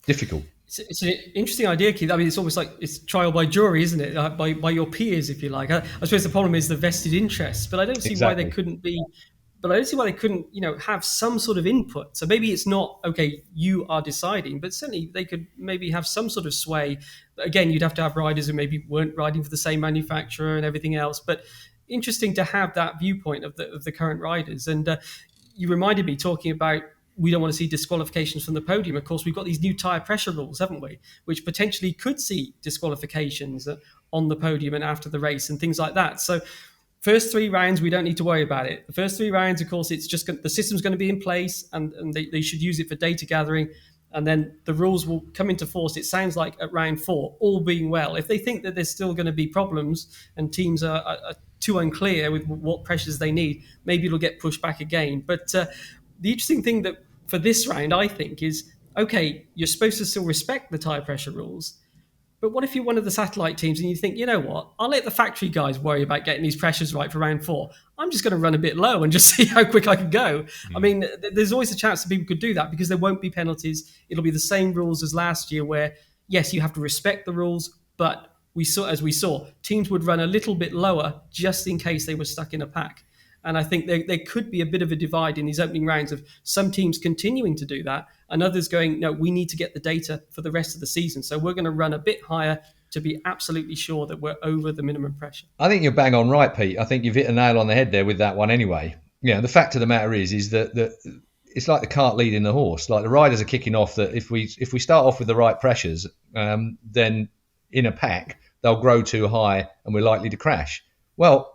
Difficult. It's an interesting idea, Keith. I mean, it's almost like it's trial by jury, isn't it? By your peers, if you like. I suppose the problem is the vested interests, but I don't see why there couldn't be. But I don't see why they couldn't, have some sort of input. So maybe it's not, okay, you are deciding, but certainly they could maybe have some sort of sway. Again, you'd have to have riders who maybe weren't riding for the same manufacturer and everything else. But interesting to have that viewpoint of the current riders. And you reminded me talking about we don't want to see disqualifications from the podium. Of course, we've got these new tyre pressure rules, haven't we? Which potentially could see disqualifications on the podium and after the race and things like that. So first 3 rounds, we don't need to worry about it. The first 3 rounds, of course, it's just the system's going to be in place and they should use it for data gathering. And then the rules will come into force, it sounds like, at round 4, all being well. If they think that there's still going to be problems and teams are too unclear with what pressures they need, maybe it'll get pushed back again. But the interesting thing that for this round, I think, is, okay, you're supposed to still respect the tyre pressure rules. But what if you're one of the satellite teams and you think, you know what, I'll let the factory guys worry about getting these pressures right for round 4. I'm just going to run a bit low and just see how quick I can go. I mean, there's always a chance that people could do that because there won't be penalties. It'll be the same rules as last year where, yes, you have to respect the rules, but as we saw, teams would run a little bit lower just in case they were stuck in a pack. And I think there could be a bit of a divide in these opening rounds of some teams continuing to do that and others going, no, we need to get the data for the rest of the season. So we're going to run a bit higher to be absolutely sure that we're over the minimum pressure. I think you're bang on right, Pete. I think you've hit a nail on the head there with that one anyway. The fact of the matter is that it's like the cart leading the horse. Like the riders are kicking off that if we start off with the right pressures, then in a pack, they'll grow too high and we're likely to crash. Well,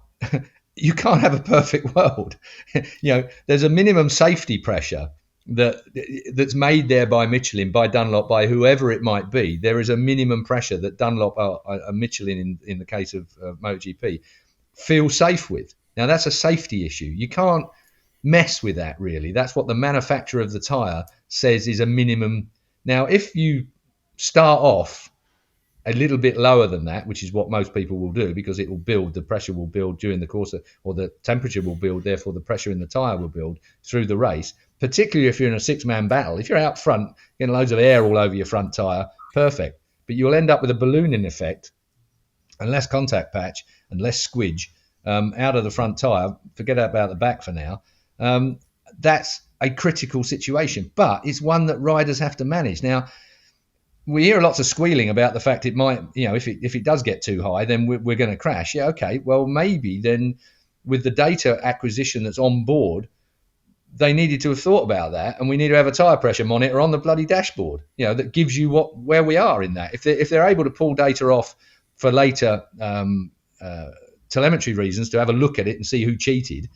you can't have a perfect world. There's a minimum safety pressure that's made there by Michelin, by Dunlop, by whoever it might be. There is a minimum pressure that Dunlop or Michelin, in the case of MotoGP, feel safe with. Now, that's a safety issue. You can't mess with that, really. That's what the manufacturer of the tyre says is a minimum. Now, if you start off a little bit lower than that, which is what most people will do because it will build, the pressure will build during the course of, or the temperature will build, therefore the pressure in the tyre will build through the race, particularly if you're in a 6-man battle. If you're out front, getting loads of air all over your front tyre, perfect. But you'll end up with a ballooning effect and less contact patch and less squidge out of the front tyre. Forget about the back for now. That's a critical situation, but it's one that riders have to manage. Now, we hear lots of squealing about the fact it might, if it does get too high, then we're going to crash. Yeah, okay. Well, maybe then with the data acquisition that's on board, they needed to have thought about that, and we need to have a tyre pressure monitor on the bloody dashboard, that gives you where we are in that. If they're able to pull data off for later telemetry reasons to have a look at it and see who cheated,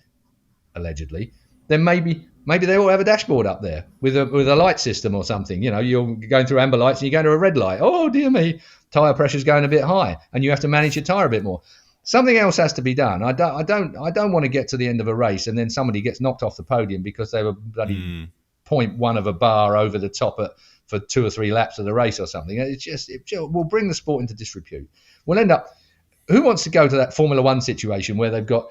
allegedly, then maybe Maybe they all have a dashboard up there with a light system or something. You're going through amber lights and you're going to a red light. Oh, dear me, tyre pressure's going a bit high, and you have to manage your tyre a bit more. Something else has to be done. I don't want to get to the end of a race and then somebody gets knocked off the podium because they were bloody 0.1 of a bar over the top for 2 or 3 laps of the race or something. It will bring the sport into disrepute. We'll end up. Who wants to go to that Formula One situation where they've got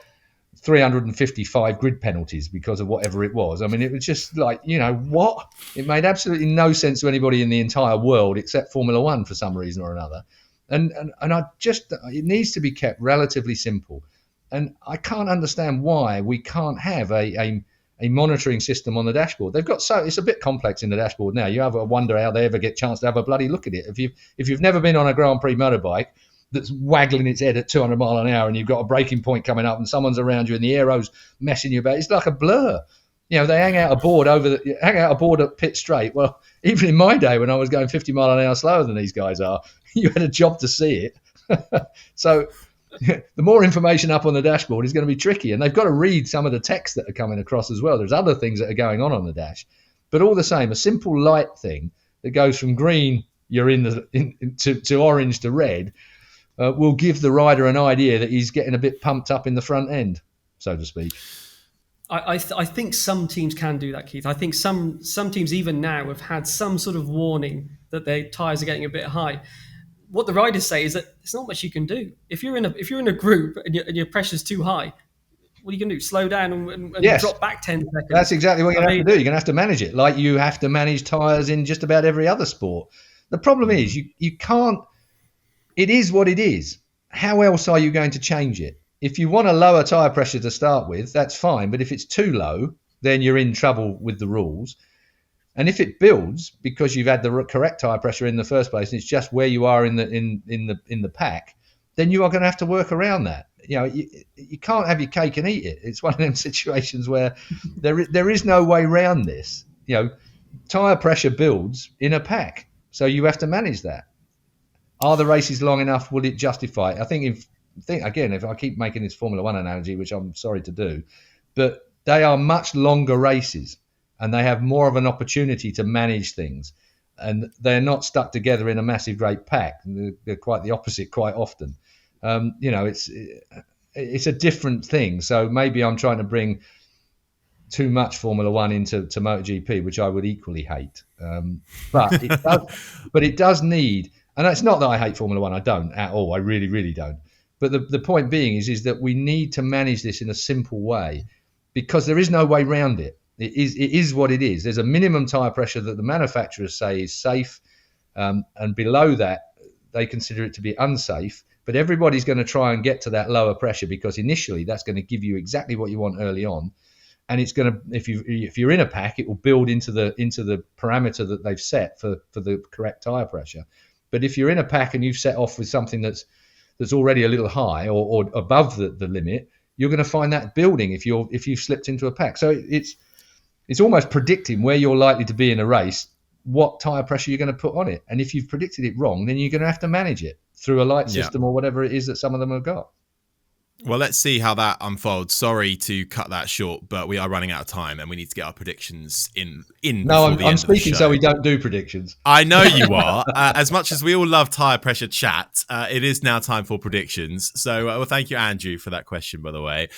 355 grid penalties because of whatever it was? I mean, it was just like, what? It made absolutely no sense to anybody in the entire world except Formula One for some reason or another. And it needs to be kept relatively simple. And I can't understand why we can't have a monitoring system on the dashboard. They've got it's a bit complex in the dashboard now. You have a wonder how they ever get a chance to have a bloody look at it. If you've never been on a Grand Prix motorbike that's waggling its head at 200 mile an hour and you've got a braking point coming up and someone's around you and the aero's messing you about, it's like a blur. They hang out a board at pit straight. Well, even in my day when I was going 50 mile an hour slower than these guys are, you had a job to see it. So the more information up on the dashboard is going to be tricky, and they've got to read some of the text that are coming across as well. There's other things that are going on the dash, but all the same, a simple light thing that goes from green, you're to orange to red, will give the rider an idea that he's getting a bit pumped up in the front end, so to speak. I think some teams can do that, Keith. I think some teams even now have had some sort of warning that their tyres are getting a bit high. What the riders say is that there's not much you can do. If you're in a group and your pressure's too high, what are you going to do? Slow down and yes. Drop back 10 seconds? That's exactly what you're going to have to do. You're going to have to manage it like you have to manage tyres in just about every other sport. The problem is you can't. It is what it is. How else are you going to change it? If you want a lower tyre pressure to start with, that's fine. But if it's too low, then you're in trouble with the rules. And if it builds because you've had the correct tyre pressure in the first place, and it's just where you are in the pack, then you are going to have to work around that. You can't have your cake and eat it. It's one of them situations where there is no way around this. Tyre pressure builds in a pack, so you have to manage that. Are the races long enough? Will it justify it? I think if I keep making this Formula One analogy, which I'm sorry to do, but they are much longer races and they have more of an opportunity to manage things, and they're not stuck together in a massive great pack. They're quite the opposite quite often. It's a different thing. So maybe I'm trying to bring too much Formula One into MotoGP, which I would equally hate. But it does need. And it's not that I hate Formula One. I don't at all. I really, really don't. But the point being is that we need to manage this in a simple way, because there is no way around it. It is what it is. There's a minimum tyre pressure that the manufacturers say is safe, and below that they consider it to be unsafe. But everybody's going to try and get to that lower pressure because initially that's going to give you exactly what you want early on, and it's going to if you're in a pack, it will build into the parameter that they've set for the correct tyre pressure. But if you're in a pack and you've set off with something that's already a little high or above the limit, you're going to find that building if you've slipped into a pack. So it's almost predicting where you're likely to be in a race, what tyre pressure you're going to put on it. And if you've predicted it wrong, then you're going to have to manage it through a light system or whatever it is that some of them have got. Well, let's see how that unfolds. Sorry to cut that short, but we are running out of time and we need to get our predictions in. No, I'm speaking so we don't do predictions. I know you are. As much as we all love tyre pressure chat, it is now time for predictions. So, well, thank you, Andrew, for that question, by the way.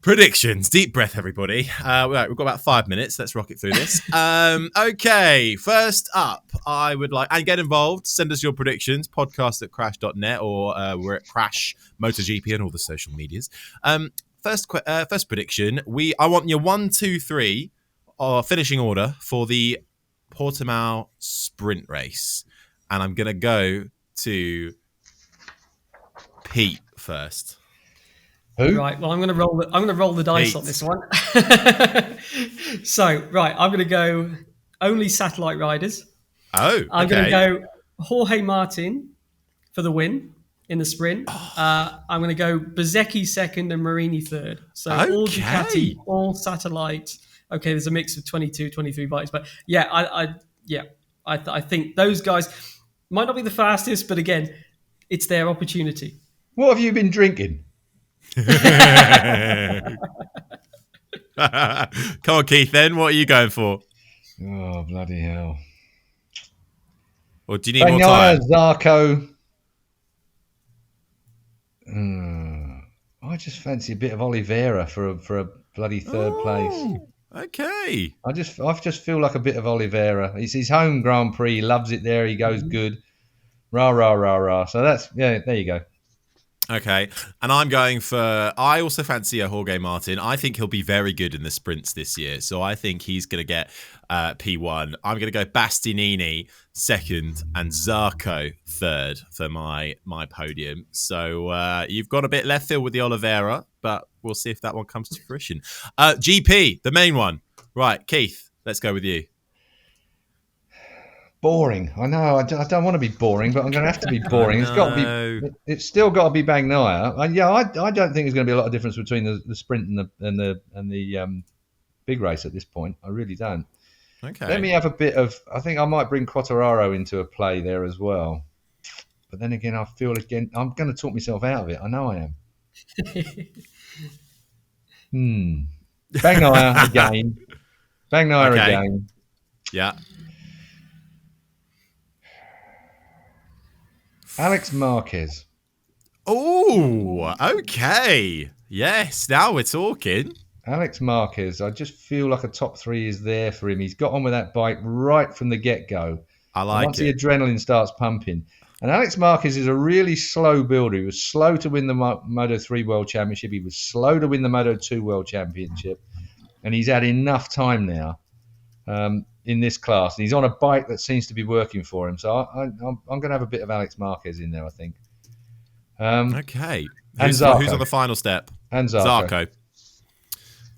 Predictions. Deep breath, everybody. Right, we've got about 5 minutes. Let's rock it through this. Okay, first up, I would like... And get involved. Send us your predictions. podcast@crash.net or we're at Crash MotoGP and all the social medias. First prediction. I want your 1, 2, 3 finishing order for the Portimao sprint race. And I'm going to go to Pete first. Who? Right. Well, I'm going to roll the dice on this one. So, right, I'm going to go only satellite riders. Oh, okay. I'm going to go Jorge Martin for the win in the sprint. I'm going to go Bezzecchi second and Marini third. So all Ducati, all satellite. Okay, there's a mix of 22, 23 bikes, but yeah, I think those guys might not be the fastest, but again, it's their opportunity. What have you been drinking? Come on, Keith, then. What are you going for? Oh, bloody hell. Or do you need more time? Zarco. I just fancy a bit of Oliveira for a bloody third place. Okay. I just feel like a bit of Oliveira. It's his home Grand Prix. He loves it there. He goes good. Rah, rah, rah, rah. So there you go. Okay. And I'm going for, I also fancy a Jorge Martin. I think he'll be very good in the sprints this year. So I think he's going to get P1. I'm going to go Bastianini second and Zarco third for my podium. So you've got a bit left field with the Oliveira, but we'll see if that one comes to fruition. GP, the main one. Right, Keith, let's go with you. Boring. I know. I don't want to be boring, but I'm going to have to be boring. It's got to be. It's still got to be Bagnaia. I don't think there's going to be a lot of difference between the sprint and the big race at this point. I really don't. Okay. Let me have a bit of. I think I might bring Quartararo into a play there as well. But then again, I feel I'm going to talk myself out of it. I know I am. Bagnaia again. Bagnaia again. Yeah. Alex Marquez. Oh, okay. Yes, now we're talking. Alex Marquez, I just feel like a top three is there for him. He's got on with that bike right from the get-go. I like once it. Once the adrenaline starts pumping. And Alex Marquez is a really slow builder. He was slow to win the Moto3 World Championship. He was slow to win the Moto2 World Championship. And he's had enough time now in this class. And he's on a bike that seems to be working for him. So I'm going to have a bit of Alex Marquez in there, I think. Okay. Who's on the final step? And Zarco.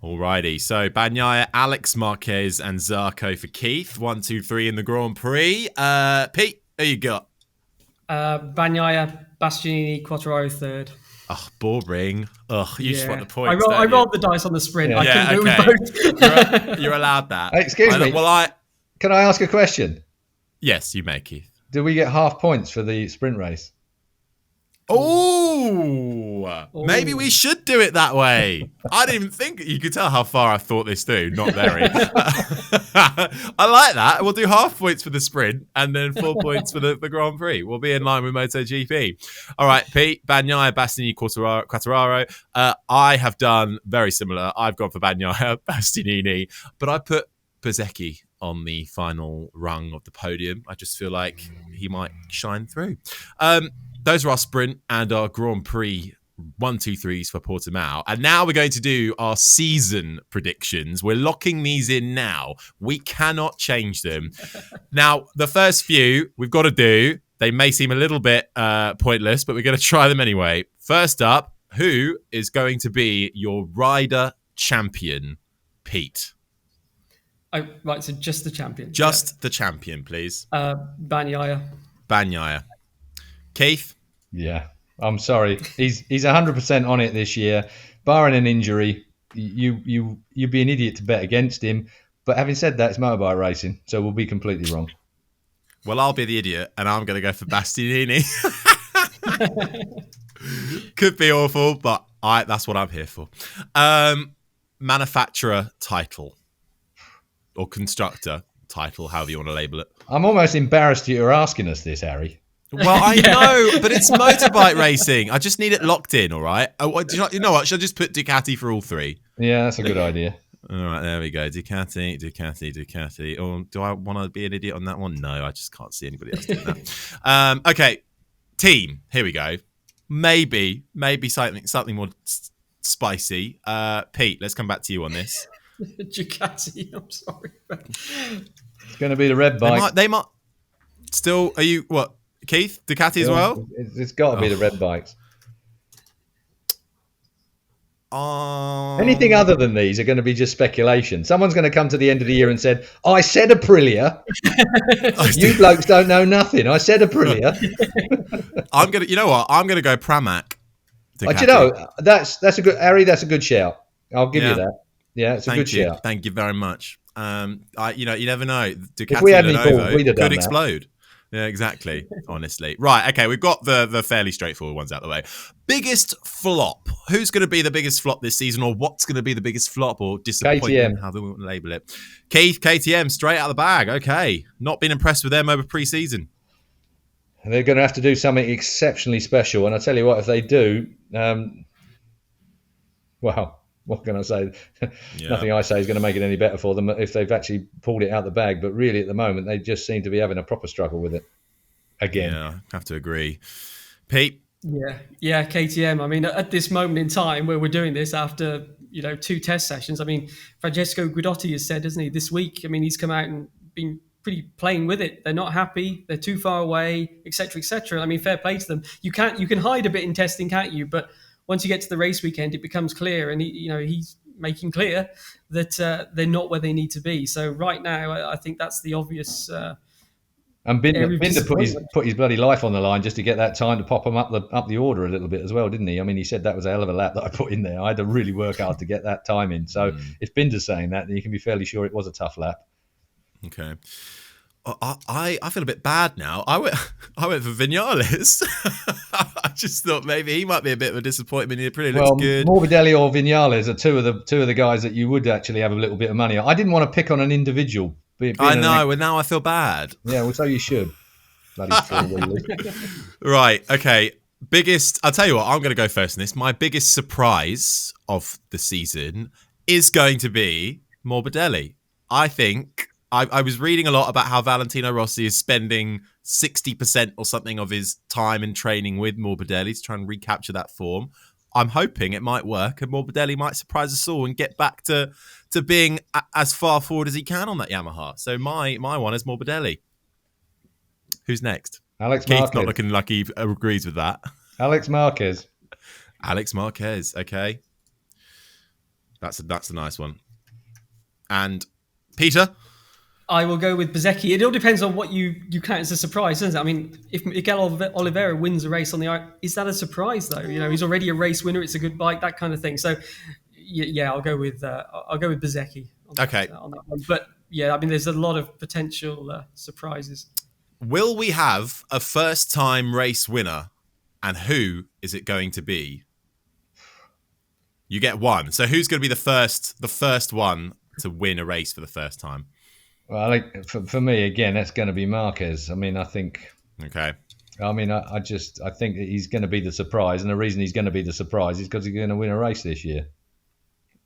Alrighty. So Bagnaia, Alex Marquez, and Zarco for Keith. 1, 2, 3 in the Grand Prix. Pete, who you got? Bagnaia, Bastianini, Quartararo third. Oh, boring. You just want the points. I rolled the dice on the sprint. Yeah. I couldn't do both. You're allowed that. Hey, excuse me. Can I ask a question? Yes, you may, Keith. Do we get half points for the sprint race? Oh, maybe we should do it that way. I didn't even think. You could tell how far I thought this through. Not very. I like that. We'll do half points for the sprint and then 4 points for the Grand Prix. We'll be in line with MotoGP. All right, Pete, Bagnaia, Bastianini, Quartararo. I have done very similar. I've gone for Bagnaia, Bastianini, but I put Bezzecchi on the final rung of the podium. I just feel like he might shine through. Those are our sprint and our Grand Prix 1, 2, 3s for Portimao. And now we're going to do our season predictions. We're locking these in now. We cannot change them. Now, the first few we've got to do, they may seem a little bit pointless, but we're going to try them anyway. First up, who is going to be your rider champion, Pete? Oh, right, so just the champion. Just the champion, please. Bagnaia. Keith? Yeah, I'm sorry. He's 100% on it this year. Barring an injury, you'd be an idiot to bet against him. But having said that, it's motorbike racing, so we'll be completely wrong. Well, I'll be the idiot, and I'm going to go for Bastianini. Could be awful, but that's what I'm here for. Manufacturer title. Or constructor title, however you want to label it. I'm almost embarrassed you're asking us this, Harry. Well, I know, but it's motorbike racing. I just need it locked in, all right? You know what? Should I just put Ducati for all three? Yeah, that's a good idea. All right, there we go. Ducati. Oh, do I want to be an idiot on that one? No, I just can't see anybody else doing that. Okay, team. Here we go. Maybe something more spicy. Pete, let's come back to you on this. Ducati, I'm sorry. It's going to be the red bike. They might. Still, are you, what, Keith? Ducati as well? It's got to be the red bikes. Anything other than these are going to be just speculation. Someone's going to come to the end of the year and said, I said Aprilia. You blokes don't know nothing. I said Aprilia. You know what? I'm going to go Pramac. Do you know, that's a good, Harry, that's a good shout. I'll give you that. Yeah, it's a good shout. Thank you very much. You never know. Ducati if we had any balls, we'd have done could explode. Yeah, exactly. Honestly. Right. Okay. We've got the fairly straightforward ones out of the way. Biggest flop. Who's going to be the biggest flop this season, or what's going to be the biggest flop or disappointment? KTM. How do we want to label it? Keith, KTM, straight out of the bag. Okay. Not been impressed with them over pre-season. They're going to have to do something exceptionally special. And I tell you what, if they do, well, what can I say? Yeah. Nothing I say is going to make it any better for them if they've actually pulled it out the bag. But really, at the moment, they just seem to be having a proper struggle with it again. Yeah, I have to agree. Pete? Yeah, KTM. I mean, at this moment in time where we're doing this after, 2 test sessions, I mean, Francesco Guidotti has said, hasn't he, this week, I mean, he's come out and been pretty playing with it. They're not happy. They're too far away, etc., etc. I mean, fair play to them. You can hide a bit in testing, can't you? But once you get to the race weekend, it becomes clear, and he's making clear that they're not where they need to be. So right now, I think that's the obvious. And Binder put his bloody life on the line just to get that time to pop him up the order a little bit as well, didn't he? I mean, he said that was a hell of a lap that I put in there. I had to really work hard to get that time in. So if Binder's saying that, then you can be fairly sure it was a tough lap. Okay. I feel a bit bad now. I went for Vinales. I just thought maybe he might be a bit of a disappointment. He pretty looks good. Morbidelli or Vinales are two of the guys that you would actually have a little bit of money on. I didn't want to pick on an individual. I know, and now I feel bad. Yeah, well, so you should. Bloody four-wheelers. Right. Okay. I'll tell you what. I'm going to go first in this. My biggest surprise of the season is going to be Morbidelli. I think. I was reading a lot about how Valentino Rossi is spending 60% or something of his time in training with Morbidelli to try and recapture that form. I'm hoping it might work and Morbidelli might surprise us all and get back to being as far forward as he can on that Yamaha. So my one is Morbidelli. Who's next? Alex Keith's Marquez. not looking like he agrees with that. Alex Marquez. Okay. That's a nice one. And Peter? I will go with Bezzecchi. It all depends on what you count as a surprise, doesn't it? I mean, if Miguel Oliveira wins a race on the is that a surprise though? He's already a race winner. It's a good bike, that kind of thing. So, yeah, I'll go with Bezzecchi. Okay. On that one. But yeah, I mean, there's a lot of potential surprises. Will we have a first-time race winner, and who is it going to be? You get one. So who's going to be the first one to win a race for the first time? Well, for me, again, that's going to be Marquez. I mean, I think... Okay. I mean, I think that he's going to be the surprise. And the reason he's going to be the surprise is because he's going to win a race this year.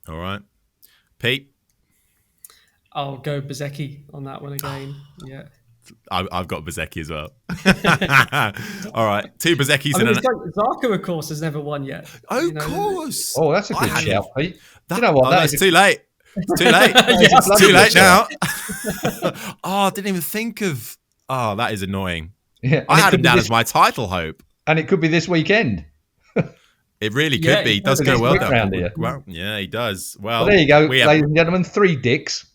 All right. Pete? I'll go Bezzecchi on that one again. Yeah. I've got Bezzecchi as well. All right. 2 Bezzeccis. Zarco, of course, has never won yet. Oh, of course. Oh, that's a good shout, Pete. You know what? It's too late. It's too late. It's too late now. I didn't even think of... Oh, that is annoying. Yeah, I had him down as my title hope. And it could be this weekend. It really could be. He does go well down here. Well, yeah, he does. Well, there you go, ladies and gentlemen. 3 dicks.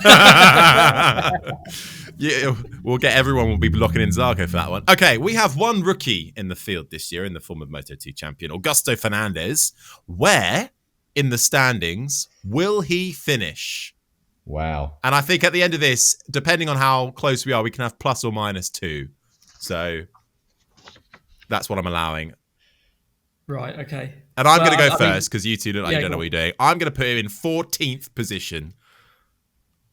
Yeah, we'll get everyone will be locking in Zarco for that one. Okay, we have one rookie in the field this year in the form of Moto2 champion, Augusto Fernandez. Where in the standings will he finish? Wow. And I think at the end of this, depending on how close we are, we can have plus or minus 2. So that's what I'm allowing. Right, okay. And I'm going to go first because you two look like you don't know what you're doing. I'm going to put him in 14th position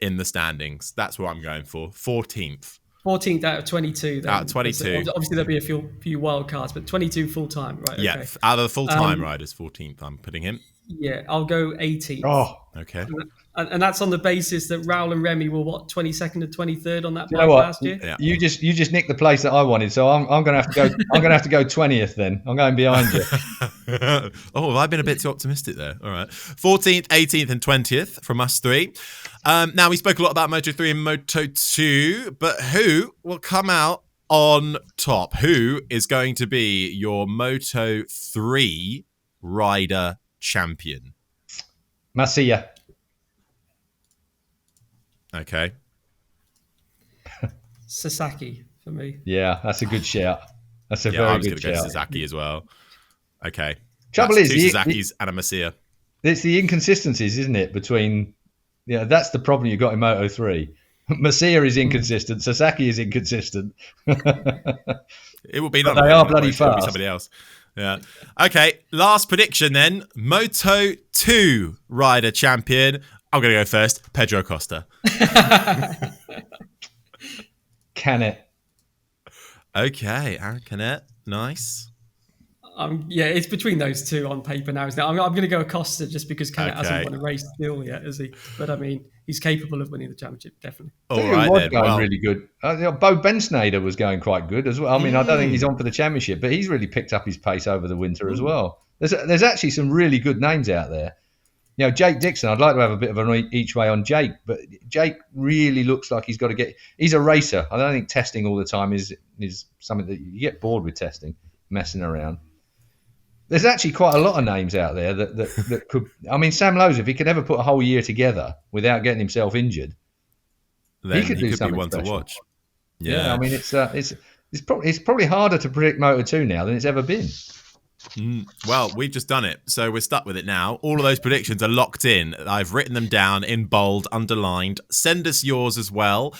in the standings. That's what I'm going for. 14th. 14th out of 22. Then. Out of 22. Obviously, there'll be a few wild cards, but 22 full-time, right? Okay. Yeah, out of the full-time riders, 14th, I'm putting him. Yeah, I'll go 18th. Oh, okay. And that's on the basis that Raul and Remy were 22nd and 23rd on that bike last year. Yeah. You just nicked the place that I wanted, so I'm going to have to go. I'm going to have to go 20th then. I'm going behind you. Oh, have I been a bit too optimistic there? All right, 14th, 18th, and 20th from us three. Now we spoke a lot about Moto3 and Moto2, but who will come out on top? Who is going to be your Moto3 rider champion? Masia. Okay. Sasaki for me. Yeah, that's a good shout. That's a very good shout. I was going to go Sasaki as well. Okay. Trouble that's is, 2 Sasakis and a Masia. It's the inconsistencies, isn't it? Between, that's the problem you've got in Moto3. Masia is inconsistent. Sasaki is inconsistent. It will be But none of they them, are bloody It'll be fast. somebody else. Yeah. Okay. Last prediction then. Moto2 rider champion. I'm going to go first. Pedro Costa. Canet. Okay. Aaron Canet. Nice. Yeah, it's between those two on paper now. I'm going to go Acosta just because Canet Okay. hasn't won a race still yet, has he? But I mean, he's capable of winning the championship, definitely. All He right was then. going Well, really good. Bo Bensnader was going quite good as well. I mean, I don't think he's on for the championship, but he's really picked up his pace over the winter as well. There's actually some really good names out there. You know, Jake Dixon, I'd like to have a bit of an each way on Jake, but Jake really looks like he's got to get... He's a racer. I don't think testing all the time is something that you get bored with testing, messing around. There's actually quite a lot of names out there that could... I mean, Sam Lowes, if he could ever put a whole year together without getting himself injured, then he could be something one special. to watch. Yeah, I mean, it's probably harder to predict Moto2 now than it's ever been. Well, we've just done it, so we're stuck with it now. All of those predictions are locked in. I've written them down in bold, underlined. Send us yours as well.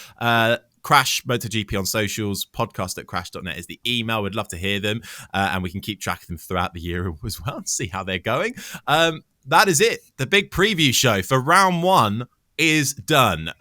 Crash MotoGP on socials, podcast@crash.net is the email. We'd love to hear them, and we can keep track of them throughout the year as well and see how they're going. That is it. The big preview show for round one is done.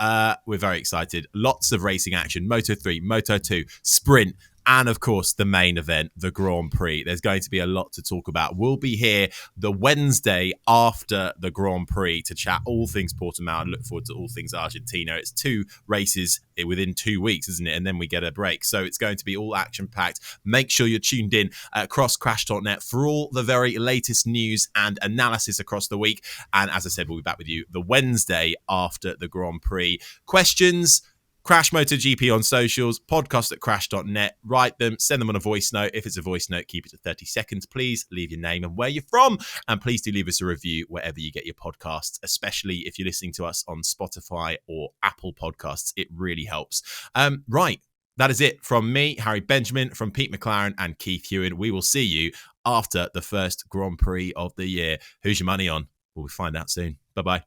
We're very excited. Lots of racing action. Moto3, Moto2, Sprint, and of course the main event, the Grand Prix. There's going to be a lot to talk about. We'll be here the Wednesday after the Grand Prix to chat all things Portimao and look forward to all things Argentina. It's 2 races within 2 weeks, isn't it? And then we get a break. So it's going to be all action-packed. Make sure you're tuned in across crash.net for all the very latest news and analysis across the week. And as I said, we'll be back with you the Wednesday after the Grand Prix. Questions? Crash MotoGP on socials, podcast@crash.net. Write them, send them on a voice note. If it's a voice note, keep it to 30 seconds. Please leave your name and where you're from. And please do leave us a review wherever you get your podcasts, especially if you're listening to us on Spotify or Apple Podcasts. It really helps. Right. That is it from me, Harry Benjamin, from Pete McLaren and Keith Hewen. We will see you after the first Grand Prix of the year. Who's your money on? We'll find out soon. Bye-bye.